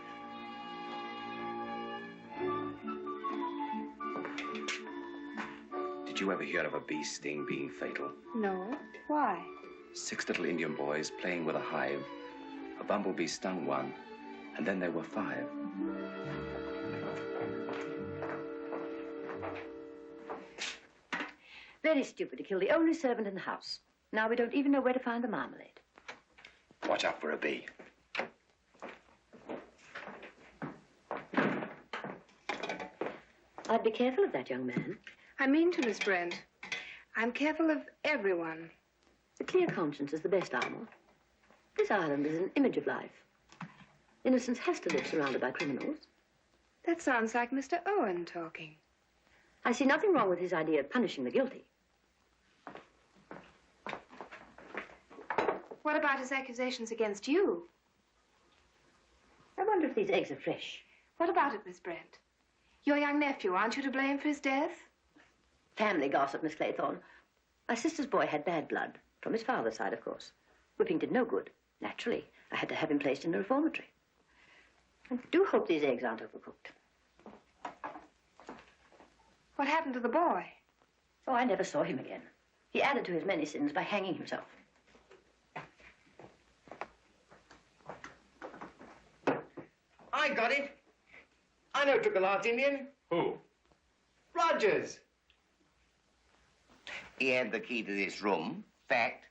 Did you ever hear of a bee sting being fatal? No. Why? 6 little Indian boys playing with a hive. A bumblebee stung one, and then there were 5. Very stupid to kill the only servant in the house. Now we don't even know where to find the marmalade. Watch out for a bee. I'd be careful of that young man. I mean to, Miss Brent. I'm careful of everyone. A clear conscience is the best armor. This island is an image of life. Innocence has to live surrounded by criminals. That sounds like Mr. Owen talking. I see nothing wrong with his idea of punishing the guilty. What about his accusations against you? I wonder if these eggs are fresh. What about it, Miss Brent? Your young nephew, aren't you to blame for his death? Family gossip, Miss Claythorne. My sister's boy had bad blood. From his father's side, of course. Whipping did no good. Naturally, I had to have him placed in the reformatory. I do hope these eggs aren't overcooked. What happened to the boy? Oh, I never saw him again. He added to his many sins by hanging himself. I got it. I know took a large Indian. Who? Rogers. He had the key to this room. Fact.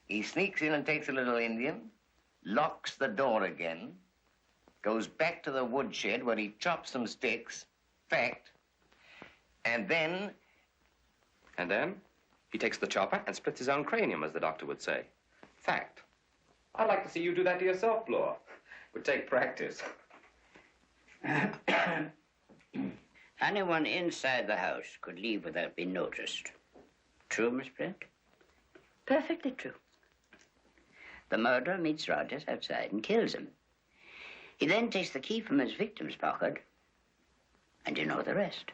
He sneaks in and takes a little Indian, locks the door again, goes back to the woodshed where he chops some sticks. Fact. And then... And then he takes the chopper and splits his own cranium, as the doctor would say. Fact. I'd like to see you do that to yourself, Bloor. Would take practice. Anyone inside the house could leave without being noticed. True, Miss Brent? Perfectly true. The murderer meets Rogers outside and kills him. He then takes the key from his victim's pocket, and you know the rest.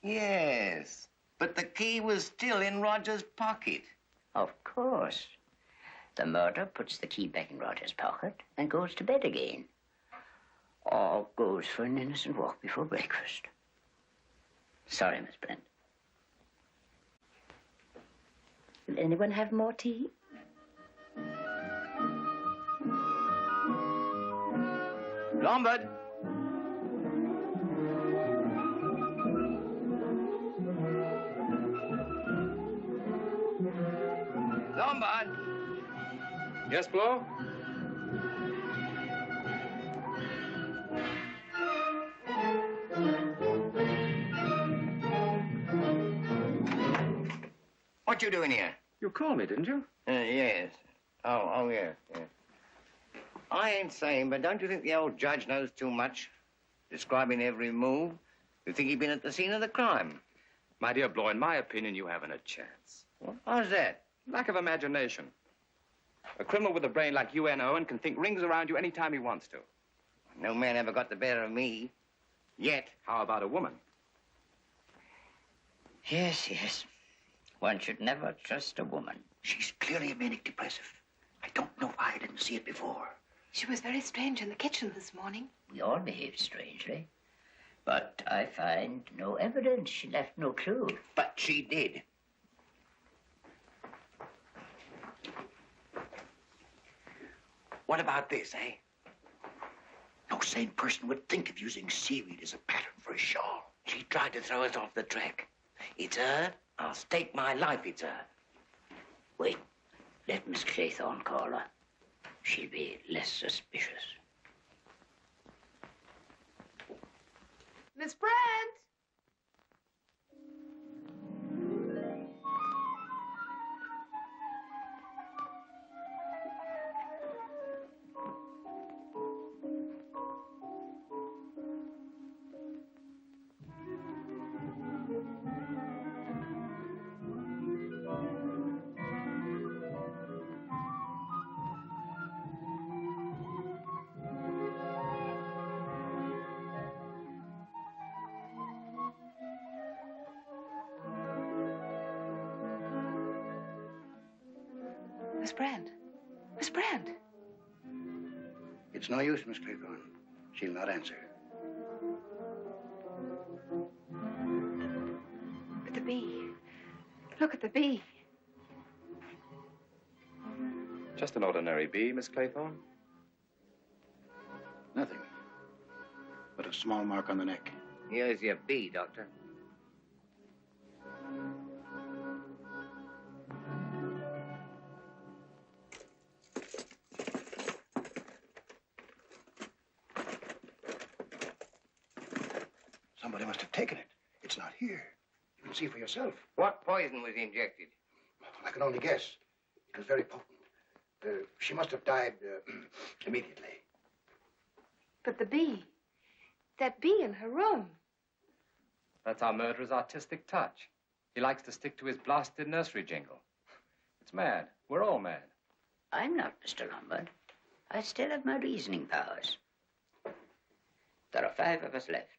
Yes, but the key was still in Roger's pocket. Of course. The murderer puts the key back in Rogers' pocket and goes to bed again. All goes for an innocent walk before breakfast. Sorry, Miss Brent. Will anyone have more tea? Lombard! Lombard! Yes, Blow? What you doing here? You called me, didn't you? Yes. Oh, yes. I ain't saying, but don't you think the old judge knows too much? Describing every move. You think he'd been at the scene of the crime? My dear Blow, in my opinion, you haven't a chance. What? How's that? Lack of imagination. A criminal with a brain like you and Owen can think rings around you any time he wants to. No man ever got the better of me. Yet. How about a woman? Yes, yes. One should never trust a woman. She's clearly a manic depressive. I don't know why I didn't see it before. She was very strange in the kitchen this morning. We all behaved strangely. But I find no evidence. She left no clue. But she did. What about this, eh? No sane person would think of using seaweed as a pattern for a shawl. She tried to throw us off the track. It's her. I'll stake my life it's her. Wait. Let Miss Claythorne call her. She'll be less suspicious. Miss Brent! Miss Brent. Miss Brent. It's no use, Miss Claythorne. She'll not answer. But the bee. Look at the bee. Just an ordinary bee, Miss Claythorne. Nothing. But a small mark on the neck. Here's your bee, Doctor. Somebody must have taken it. It's not here. You can see for yourself. What poison was injected? I can only guess. It was very potent. She must have died immediately. But the bee. That bee in her room. That's our murderer's artistic touch. He likes to stick to his blasted nursery jingle. It's mad. We're all mad. I'm not, Mr. Lombard. I still have my reasoning powers. There are 5 of us left.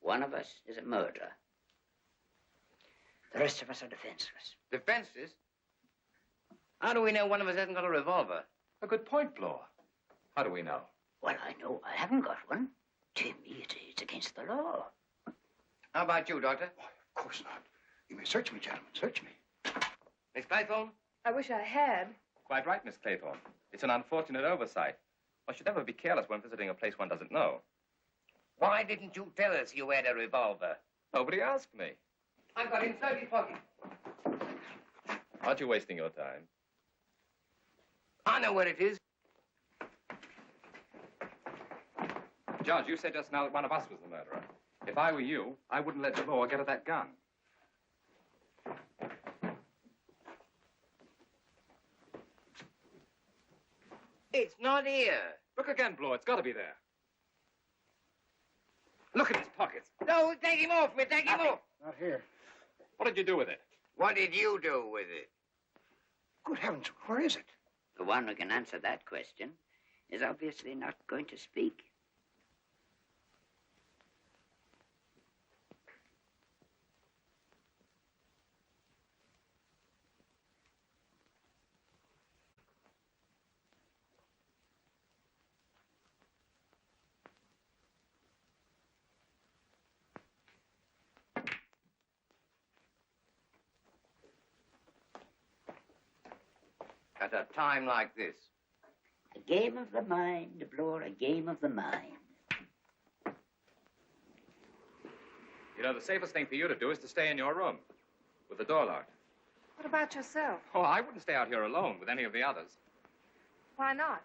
One of us is a murderer. The rest of us are defenseless. Defenses? How do we know one of us hasn't got a revolver? A good point, Blow. How do we know? Well, I know I haven't got one. To me, it's against the law. How about you, Doctor? Oh, of course not. You may search me, gentlemen. Search me. Miss Claythorne? I wish I had. Quite right, Miss Claythorne. It's an unfortunate oversight. One should never be careless when visiting a place one doesn't know. Why didn't you tell us you had a revolver? Nobody asked me. I've got inside his pocket. Aren't you wasting your time? I know where it is. Judge, you said just now that one of us was the murderer. If I were you, I wouldn't let the law get at that gun. It's not here. Look again, Blow. It's got to be there. Look at his pockets. No, take him off. We'll take him off. Not here. What did you do with it? What did you do with it? Good heavens, where is it? The one who can answer that question is obviously not going to speak. at a time like this? A game of the mind, Bloor, a game of the mind. You know, the safest thing for you to do is to stay in your room with the door locked. What about yourself? Oh, I wouldn't stay out here alone with any of the others. Why not?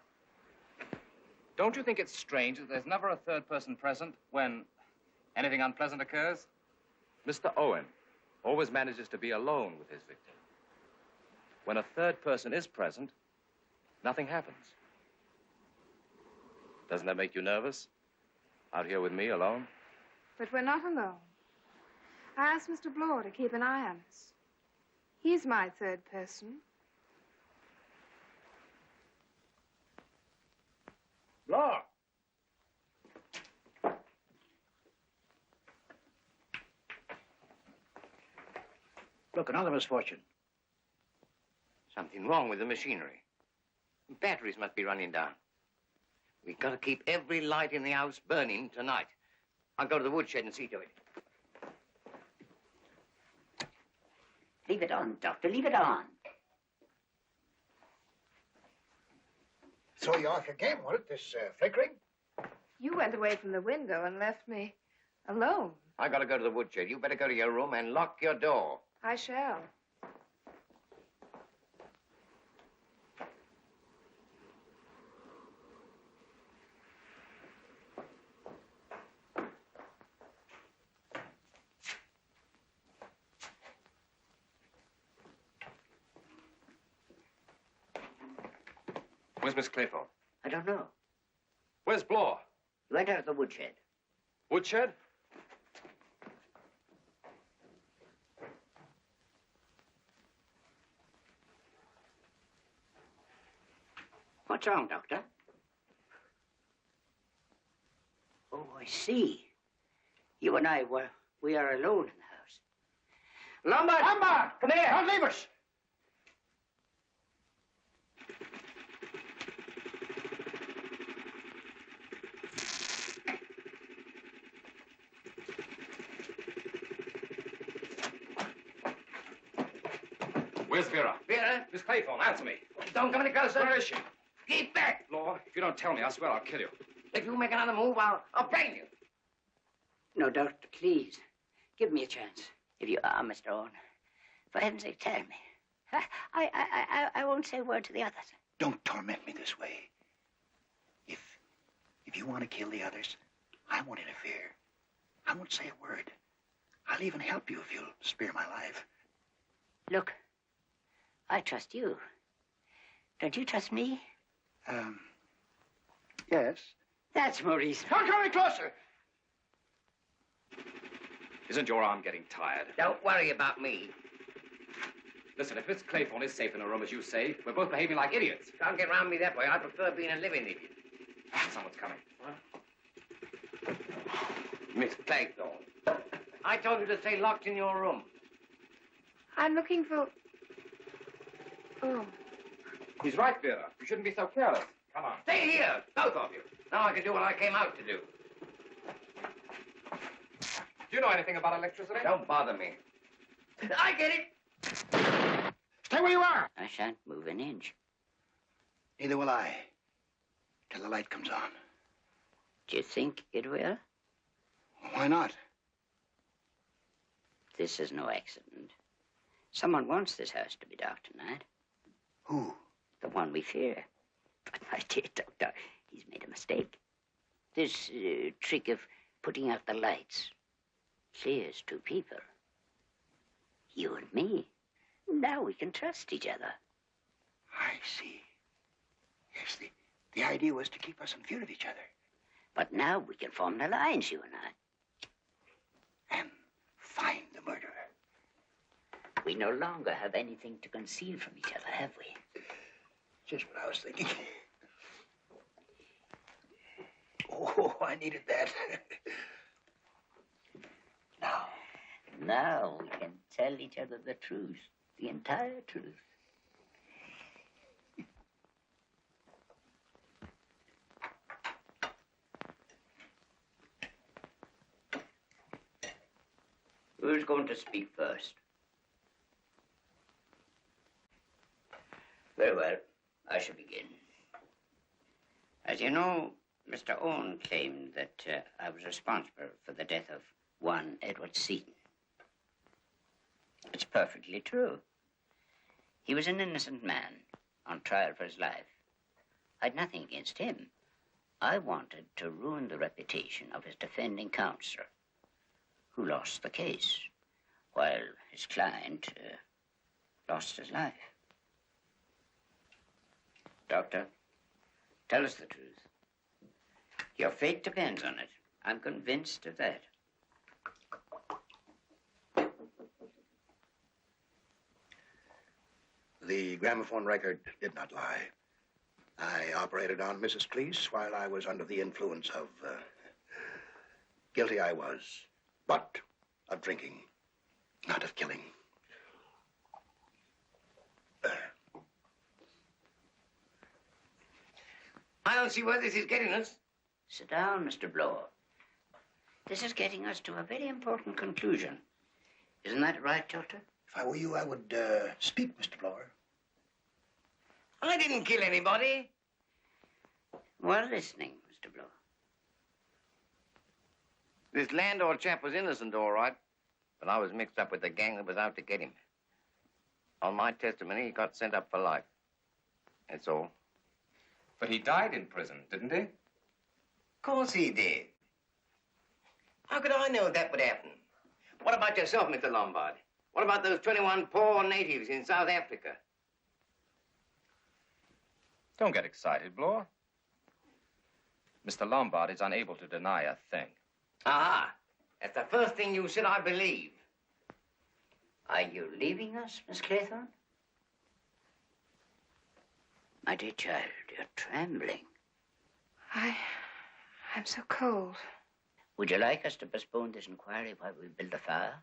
Don't you think it's strange that there's never a third person present when anything unpleasant occurs? Mr. Owen always manages to be alone with his victim. When a third person is present, nothing happens. Doesn't that make you nervous? Out here with me alone? But we're not alone. I asked Mr. Bloor to keep an eye on us. He's my third person. Bloor! Look, another misfortune. Something wrong with the machinery. Batteries must be running down. We've got to keep every light in the house burning tonight. I'll go to the woodshed and see to it. Leave it on, Doctor, leave it on. Throw you off your game, won't it, this flickering? You went away from the window and left me alone. I've got to go to the woodshed. You better go to your room and lock your door. I shall. Where's Miss Claythorne? I don't know. Where's Bloor? He went out of the woodshed. Woodshed? What's wrong, Doctor? Oh, I see. You and I, we are alone in the house. Lombard! Lombard! Come here! Don't leave us! Where's Vera? Vera? Miss Claythorne, answer me. Don't come any closer. Where is she? Keep back. Bloor, if you don't tell me, I swear I'll kill you. If you make another move, I'll brain you. No, Doctor, please. Give me a chance. If you are, Mr. Owen. For heaven's sake, tell me. I won't say a word to the others. Don't torment me this way. If you want to kill the others, I won't interfere. I won't say a word. I'll even help you if you'll spare my life. Look, I trust you. Don't you trust me? Yes. That's more reason. Don't come any closer! Isn't your arm getting tired? Don't worry about me. Listen, if Miss Claythorne is safe in her room, as you say, we're both behaving like idiots. Don't get round me that way. I prefer being a living idiot. Someone's coming. Miss Claythorne, I told you to stay locked in your room. I'm looking for... Oh. He's right, Vera. You shouldn't be so careless. Come on. Stay here, both of you. Now I can do what I came out to do. Do you know anything about electricity? Don't bother me. I get it. Stay where you are. I shan't move an inch. Neither will I. Till the light comes on. Do you think it will? Why not? This is no accident. Someone wants this house to be dark tonight. Who? The one we fear. But my dear Doctor, he's made a mistake. This trick of putting out the lights clears two people. You and me. Now we can trust each other. I see. Yes, the idea was to keep us in fear of each other. But now we can form an alliance, you and I. And find the murderer. We no longer have anything to conceal from each other, have we? Just what I was thinking. Oh, I needed that. Now we can tell each other the truth, the entire truth. Who's going to speak first? Very well. I shall begin. As you know, Mr. Owen claimed that I was responsible for the death of one Edward Seaton. It's perfectly true. He was an innocent man on trial for his life. I'd nothing against him. I wanted to ruin the reputation of his defending counsel, who lost the case, while his client lost his life. Doctor, tell us the truth. Your fate depends on it. I'm convinced of that. The gramophone record did not lie. I operated on Mrs. Cleese while I was under the influence of... guilty I was, but of drinking, not of killing. I don't see where this is getting us. Sit down, Mr. Blower. This is getting us to a very important conclusion. Isn't that right, Doctor? If I were you, I would speak, Mr. Blower. I didn't kill anybody. We're listening, Mr. Blower. This landlord chap was innocent, all right, but I was mixed up with the gang that was out to get him. On my testimony, he got sent up for life. That's all. But he died in prison, didn't he? Of course he did. How could I know that would happen? What about yourself, Mr. Lombard? What about those 21 poor natives in South Africa? Don't get excited, Bloor. Mr. Lombard is unable to deny a thing. Ah, that's the first thing you said I believe. Are you leaving us, Miss Claythorne? My dear child, you're trembling. I'm so cold. Would you like us to postpone this inquiry while we build a fire?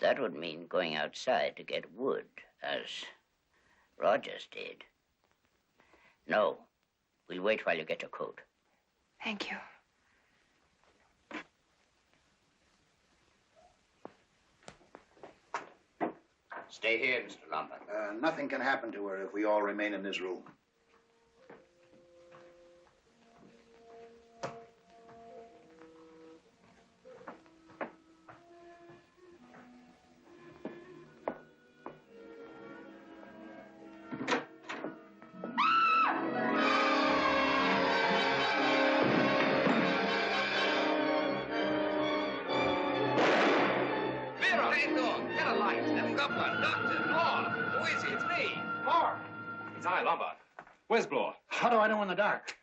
That would mean going outside to get wood, as Rogers did. No, we'll wait while you get your coat. Thank you. Stay here, Mr. Lombard. Nothing can happen to her if we all remain in this room. Where's Bloor? How do I know in the dark?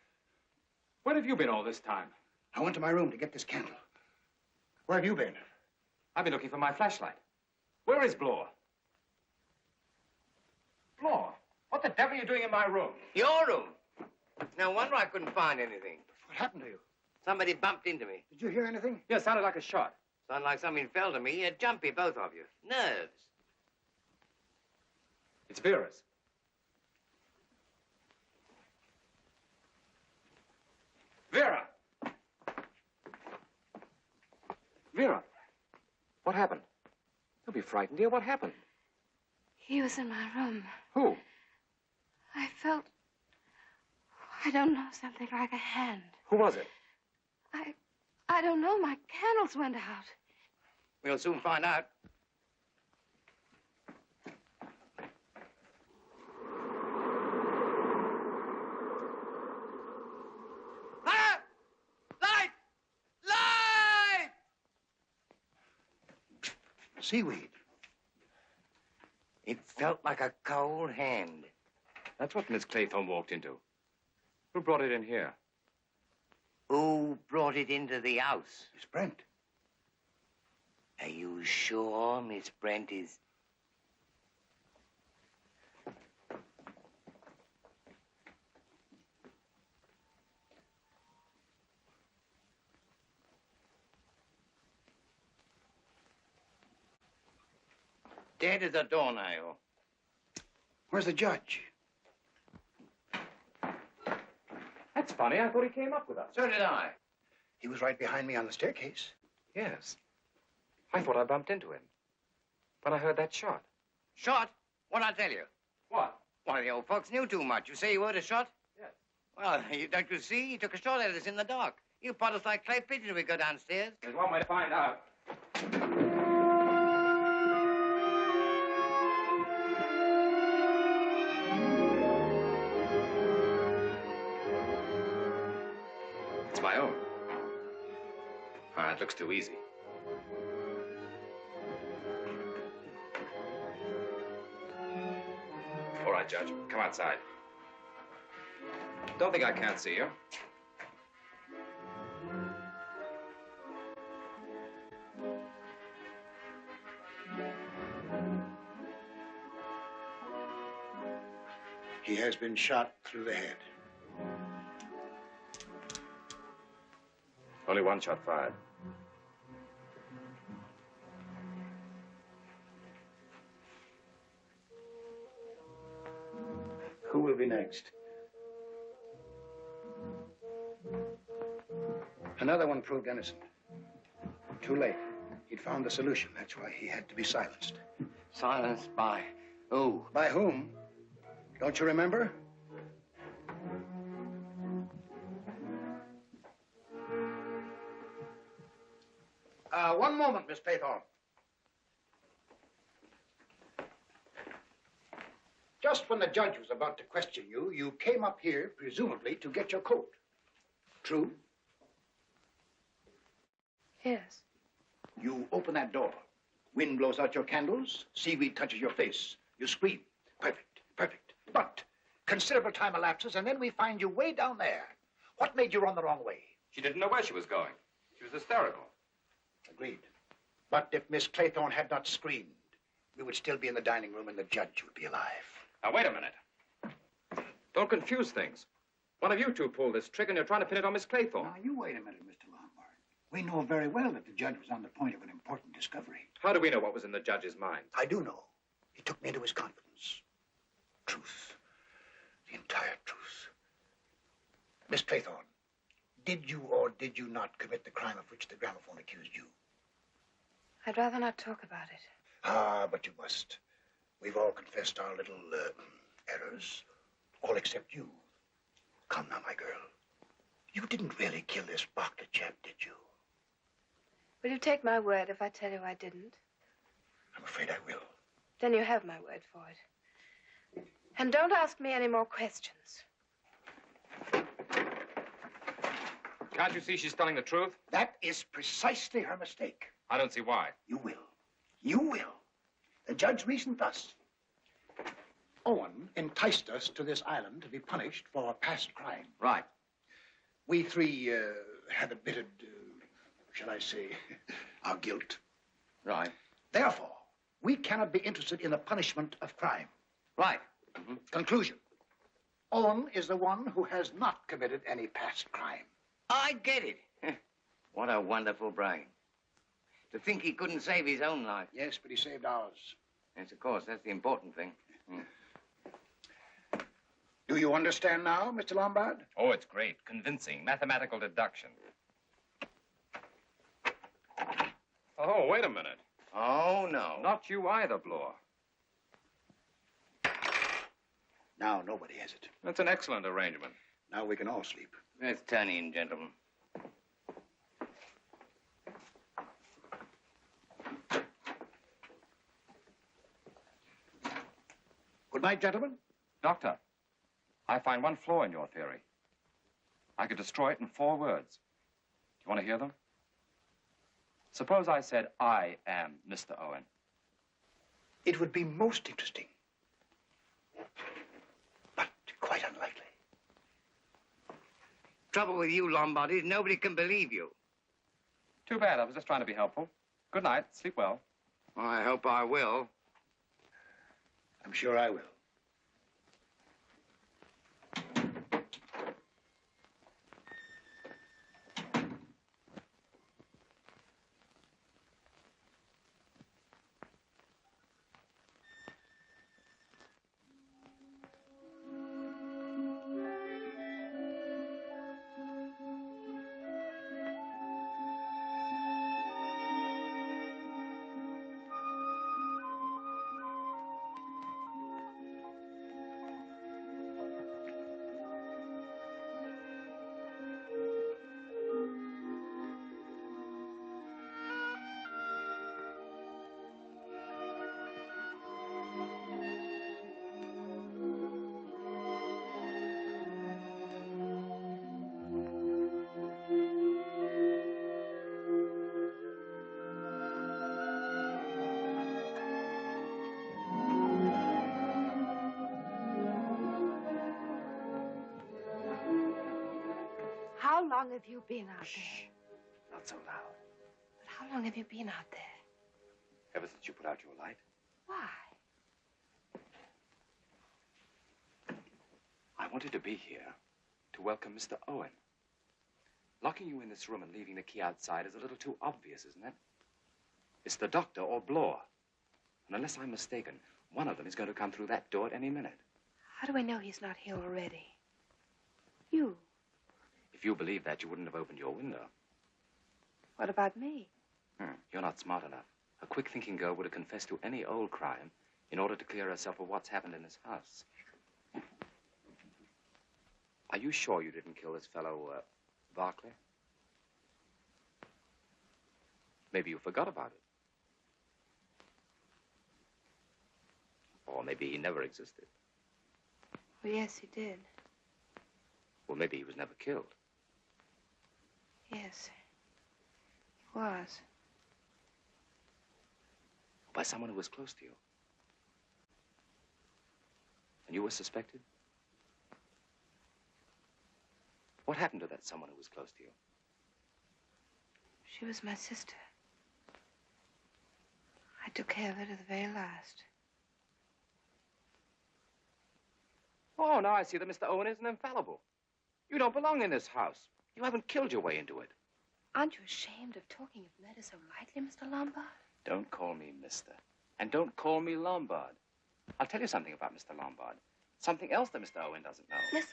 Where have you been all this time? I went to my room to get this candle. Where have you been? I've been looking for my flashlight. Where is Bloor? Bloor, what the devil are you doing in my room? Your room? No wonder I couldn't find anything. What happened to you? Somebody bumped into me. Did you hear anything? Yeah, it sounded like a shot. Sounded like something fell to me. You're jumpy, both of you. Nerves. It's Vera's. Vera! Vera! What happened? Don't be frightened, dear. What happened? He was in my room. Who? I felt, I don't know, something like a hand. Who was it? I don't know. My candles went out. We'll soon find out. Seaweed. It felt like a cold hand. That's what Miss Claythorne walked into. Who brought it in here? Who brought it into the house? Miss Brent. Are you sure Miss Brent is... Dead as a doornail. Where's the judge? That's funny. I thought he came up with us. So did I. He was right behind me on the staircase. Yes. I thought I bumped into him when I heard that shot. Shot? What'd I tell you? What? Why, the old fox knew too much. You say you heard a shot? Yes. Well, don't you see? He took a shot at us in the dark. You pot us like clay pigeons if we go downstairs. There's one way to find out. It's my own. Ah, it looks too easy. All right, Judge. Come outside. Don't think I can't see you. He has been shot through the head. Only one shot fired. Who will be next? Another one proved innocent. Too late. He'd found the solution. That's why he had to be silenced. Silenced by who? By whom? Don't you remember? One moment, Miss Claythorne. Just when the judge was about to question you, you came up here, presumably, to get your coat. True? Yes. You open that door. Wind blows out your candles. Seaweed touches your face. You scream. Perfect, perfect. But considerable time elapses, and then we find you way down there. What made you run the wrong way? She didn't know where she was going. She was hysterical. Agreed. But if Miss Claythorne had not screamed, we would still be in the dining room and the judge would be alive. Now, wait a minute. Don't confuse things. One of you two pulled this trick, and you're trying to pin it on Miss Claythorne. Now, you wait a minute, Mr. Lombard. We know very well that the judge was on the point of an important discovery. How do we know what was in the judge's mind? I do know. He took me into his confidence. Truth. The entire truth. Miss Claythorne, did you or did you not commit the crime of which the gramophone accused you? I'd rather not talk about it. Ah, but you must. We've all confessed our little errors, all except you. Come now, my girl. You didn't really kill this Bachler chap, did you? Will you take my word if I tell you I didn't? I'm afraid I will. Then you have my word for it. And don't ask me any more questions. Can't you see she's telling the truth? That is precisely her mistake. I don't see why. You will. You will. The judge reasoned thus. Owen enticed us to this island to be punished for a past crime. Right. We three have admitted, shall I say, our guilt. Right. Therefore, we cannot be interested in the punishment of crime. Right. Conclusion. Owen is the one who has not committed any past crime. I get it. What a wonderful brain. To think he couldn't save his own life. Yes, but he saved ours. Yes, of course. That's the important thing. Do you understand now, Mr. Lombard? Oh, it's great. Convincing. Mathematical deduction. Oh, wait a minute. Oh, no. Not you either, Bloor. Now nobody has it. That's an excellent arrangement. Now we can all sleep. Let's turn in, gentlemen. Good night, gentlemen. Doctor, I find one flaw in your theory. I could destroy it in 4 words. Do you want to hear them? Suppose I said, I am Mr. Owen. It would be most interesting. But quite unlikely. Trouble with you, Lombard, is nobody can believe you. Too bad. I was just trying to be helpful. Good night. Sleep well. I hope I will. I'm sure I will. How long have you been out there? Not so loud. But how long have you been out there? Ever since you put out your light. Why? I wanted to be here to welcome Mr. Owen. Locking you in this room and leaving the key outside is a little too obvious, isn't it? It's the doctor or Bloor. And unless I'm mistaken, one of them is going to come through that door at any minute. How do I know he's not here already? You. If you believed that, you wouldn't have opened your window. What about me? You're not smart enough. A quick-thinking girl would have confessed to any old crime in order to clear herself of what's happened in this house. Are you sure you didn't kill this fellow, Barclay? Maybe you forgot about it. Or maybe he never existed. Well, yes, he did. Well, maybe he was never killed. Yes, he was. By someone who was close to you. And you were suspected? What happened to that someone who was close to you? She was my sister. I took care of her to the very last. Oh, now I see that Mr. Owen isn't infallible. You don't belong in this house. You haven't killed your way into it. Aren't you ashamed of talking of murder so lightly, Mr. Lombard? Don't call me Mr. And don't call me Lombard. I'll tell you something about Mr. Lombard. Something else that Mr. Owen doesn't know. Listen.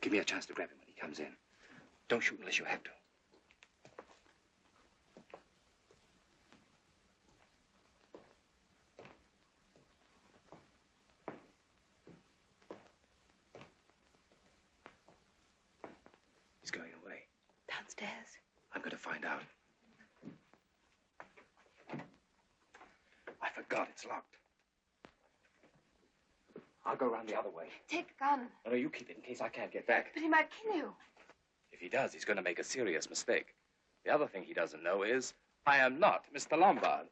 Give me a chance to grab him when he comes in. Don't shoot unless you have to. He's going away. Downstairs. I'm going to find out. I forgot it's locked. I'll go around the other way. Take the gun. No, you keep it in case I can't get back. But he might kill you. If he does, he's going to make a serious mistake. The other thing he doesn't know is I am not Mr. Lombard.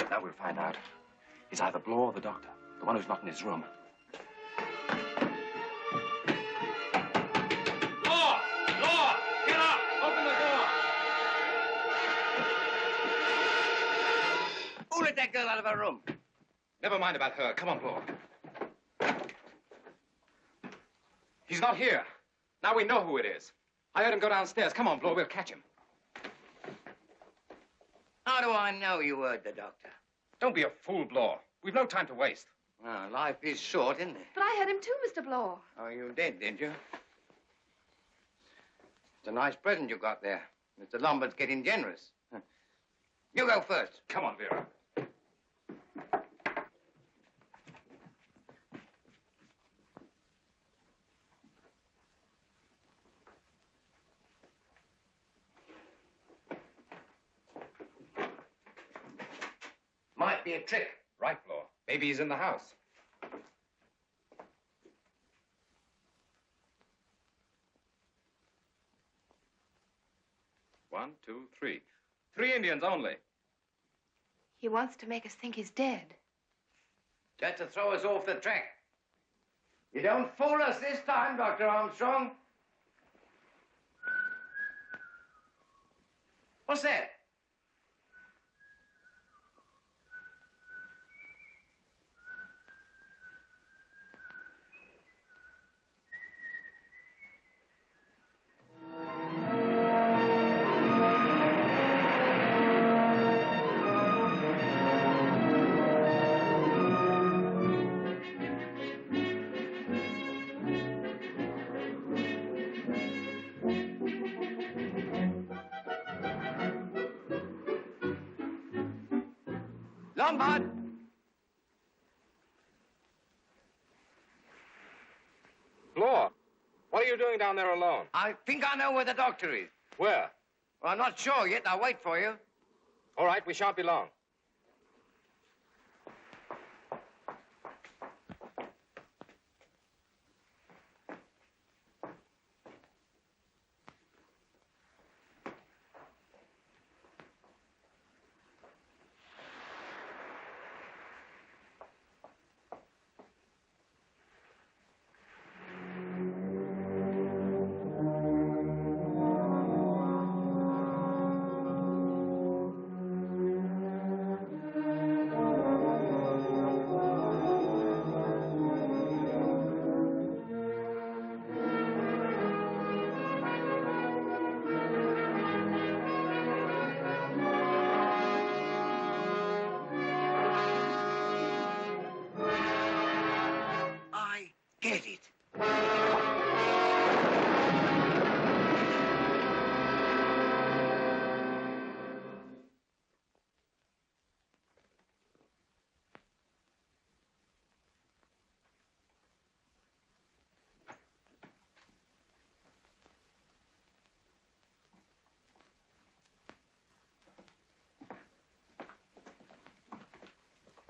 Now we'll find out. It's either Bloor or the doctor, the one who's not in his room. Bloor! Bloor! Get up! Open the door! Who let that girl out of her room? Never mind about her. Come on, Bloor. He's not here. Now we know who it is. I heard him go downstairs. Come on, Bloor. We'll catch him. How do I know you heard the doctor? Don't be a fool, Bloor. We've no time to waste. Well, life is short, isn't it? But I heard him too, Mr. Bloor. Oh, you did you? It's a nice present you got there. Mr. Lombard's getting generous. You go first. Come on, Vera. Might be a trick. Right, Bloor. Maybe he's in the house. One, two, three. 3 Indians only. He wants to make us think he's dead. Just to throw us off the track. You don't fool us this time, Dr. Armstrong. What's that? Lombard! Bloor, what are you doing down there alone? I think I know where the doctor is. Where? Well, I'm not sure yet. I'll wait for you. All right, we shan't be long. Get it.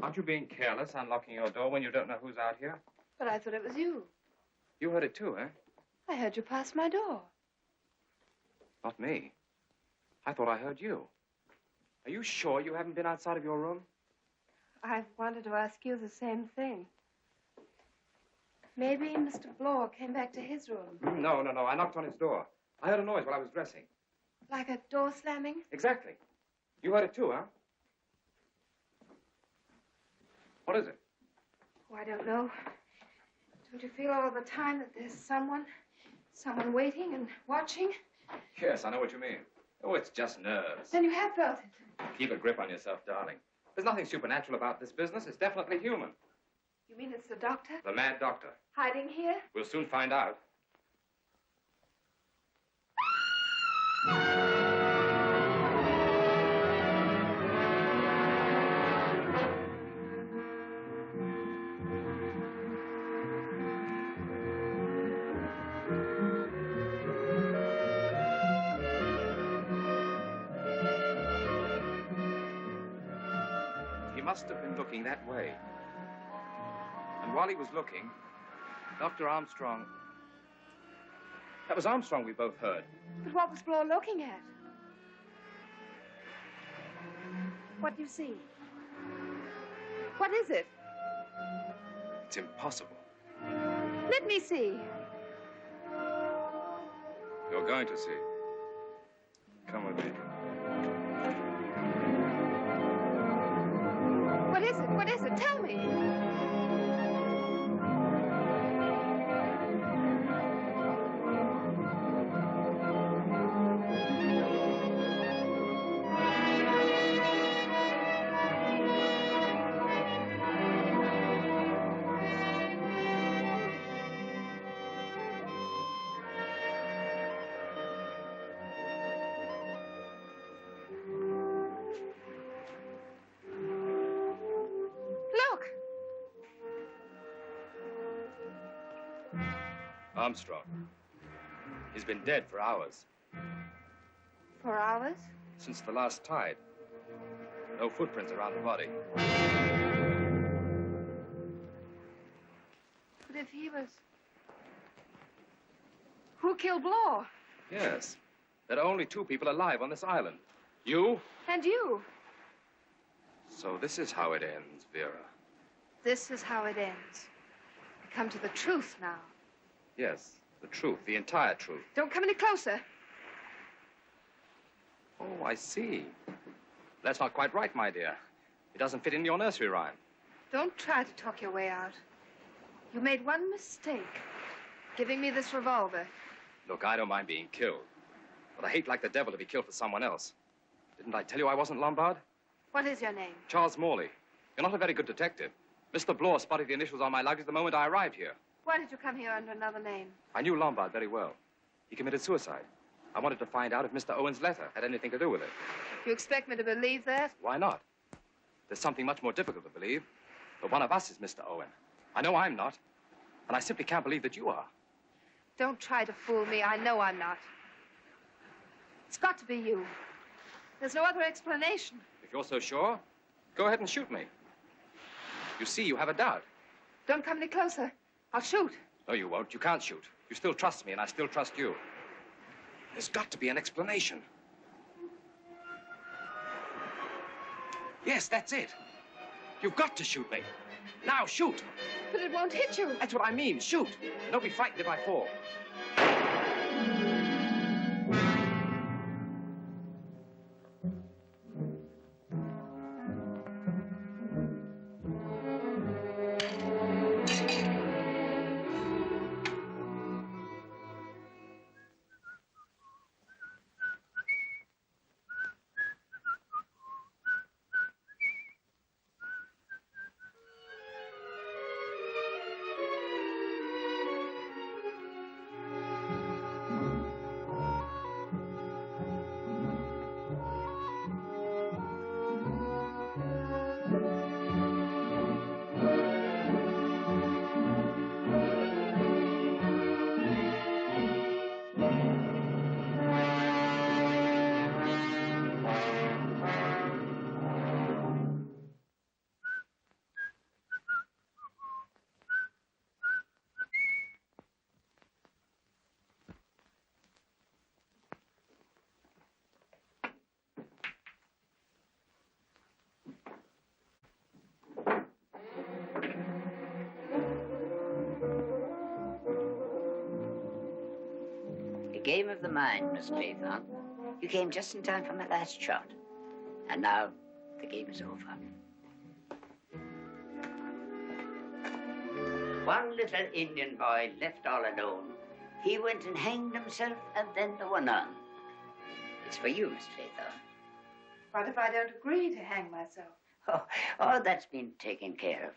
Aren't you being careless, unlocking your door when you don't know who's out here? But I thought it was you. You heard it too, eh? I heard you pass my door. Not me. I thought I heard you. Are you sure you haven't been outside of your room? I wanted to ask you the same thing. Maybe Mr. Bloor came back to his room. No. I knocked on his door. I heard a noise while I was dressing. Like a door slamming? Exactly. You heard it too, huh? What is it? Oh, I don't know. Don't you feel all the time that there's someone waiting and watching? Yes, I know what you mean. Oh, it's just nerves. Then you have felt it. Keep a grip on yourself, darling. There's nothing supernatural about this business. It's definitely human. You mean it's the doctor? The mad doctor. Hiding here? We'll soon find out. He must have been looking that way. And while he was looking, Dr. Armstrong... That was Armstrong we both heard. But what was Bloor looking at? What do you see? What is it? It's impossible. Let me see. You're going to see. Come with me. What is it? What is it? Tell me. Armstrong. He's been dead for hours. For hours? Since the last tide. No footprints around the body. But if he was... Who killed Bloor? Yes. There are only two people alive on this island. You? And you. So this is how it ends, Vera. This is how it ends. We come to the truth now. Yes, the truth, the entire truth. Don't come any closer. Oh, I see. That's not quite right, my dear. It doesn't fit in your nursery rhyme. Don't try to talk your way out. You made one mistake, giving me this revolver. Look, I don't mind being killed. But I hate like the devil to be killed for someone else. Didn't I tell you I wasn't Lombard? What is your name? Charles Morley. You're not a very good detective. Mr. Bloor spotted the initials on my luggage the moment I arrived here. Why did you come here under another name? I knew Lombard very well. He committed suicide. I wanted to find out if Mr. Owen's letter had anything to do with it. You expect me to believe that? Why not? There's something much more difficult to believe. But one of us is Mr. Owen. I know I'm not. And I simply can't believe that you are. Don't try to fool me. I know I'm not. It's got to be you. There's no other explanation. If you're so sure, go ahead and shoot me. You see, you have a doubt. Don't come any closer. I'll shoot. No, you won't. You can't shoot. You still trust me, and I still trust you. There's got to be an explanation. Yes, that's it. You've got to shoot me. Now, shoot. But it won't hit you. That's what I mean. Shoot. And don't be frightened if I fall. Game of the mind, Miss Claythorne. You came just in time for my last shot. And now, the game is over. One little Indian boy left all alone. He went and hanged himself, and then there were none. It's for you, Miss Claythorne. What if I don't agree to hang myself? Oh, that's been taken care of.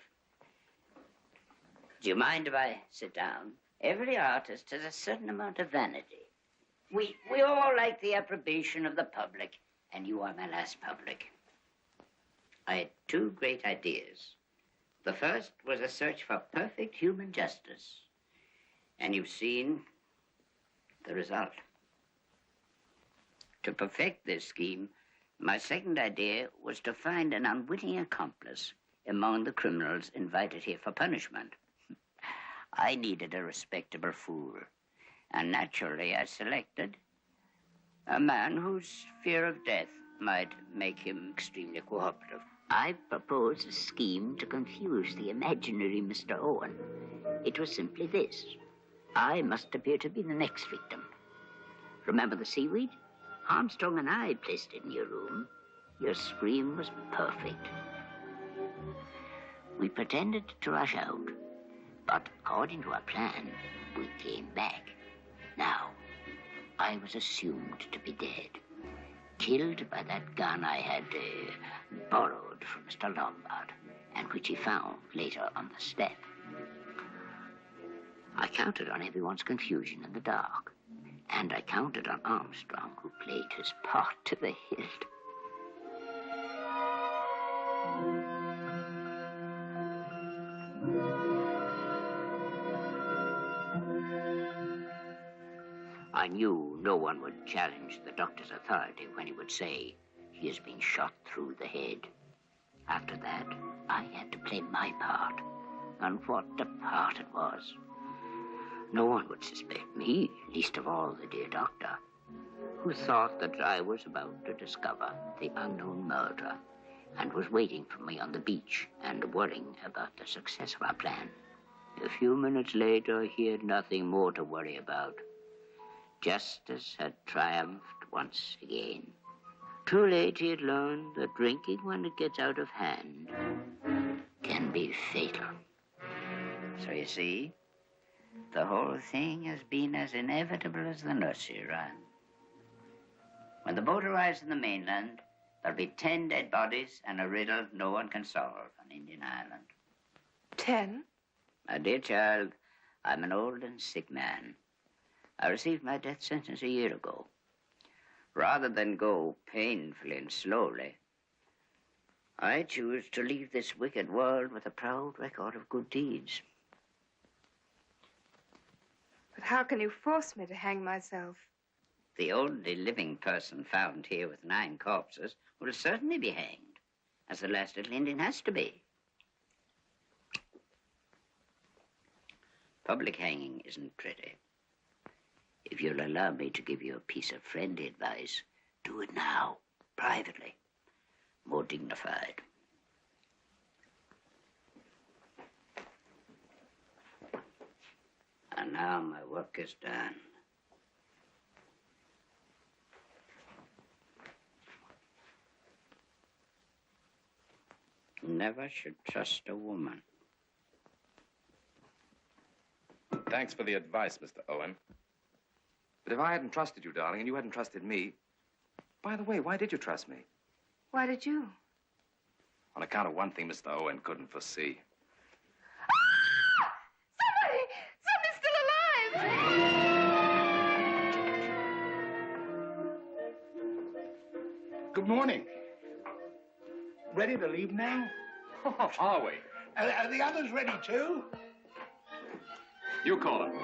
Do you mind if I sit down? Every artist has a certain amount of vanity. We all like the approbation of the public, and you are my last public. I had two great ideas. The first was a search for perfect human justice. And you've seen the result. To perfect this scheme, my second idea was to find an unwitting accomplice among the criminals invited here for punishment. I needed a respectable fool. And naturally, I selected a man whose fear of death might make him extremely cooperative. I proposed a scheme to confuse the imaginary Mr. Owen. It was simply this. I must appear to be the next victim. Remember the seaweed? Armstrong and I placed it in your room. Your scream was perfect. We pretended to rush out, but according to our plan, we came back. Now, I was assumed to be dead, killed by that gun I had borrowed from Mr. Lombard, and which he found later on the step. I counted on everyone's confusion in the dark, and I counted on Armstrong, who played his part to the hilt. I knew no one would challenge the doctor's authority when he would say he has been shot through the head. After that, I had to play my part, and what a part it was. No one would suspect me, least of all the dear doctor, who thought that I was about to discover the unknown murderer and was waiting for me on the beach and worrying about the success of our plan. A few minutes later, he had nothing more to worry about. Justice had triumphed once again. Too late he had learned that drinking when it gets out of hand can be fatal. So you see, the whole thing has been as inevitable as the nursery rhyme. When the boat arrives in the mainland, there'll be 10 dead bodies and a riddle no one can solve on Indian Island. 10? My dear child, I'm an old and sick man. I received my death sentence a year ago. Rather than go painfully and slowly, I choose to leave this wicked world with a proud record of good deeds. But how can you force me to hang myself? The only living person found here with 9 corpses will certainly be hanged, as the last little Indian has to be. Public hanging isn't pretty. If you'll allow me to give you a piece of friendly advice, do it now, privately. More dignified. And now my work is done. Never should trust a woman. Thanks for the advice, Mr. Owen. But if I hadn't trusted you, darling, and you hadn't trusted me... By the way, why did you trust me? Why did you? On account of one thing Mr. Owen couldn't foresee. Somebody's still alive! Good morning. Ready to leave now? Are we? Are the others ready too? You call him.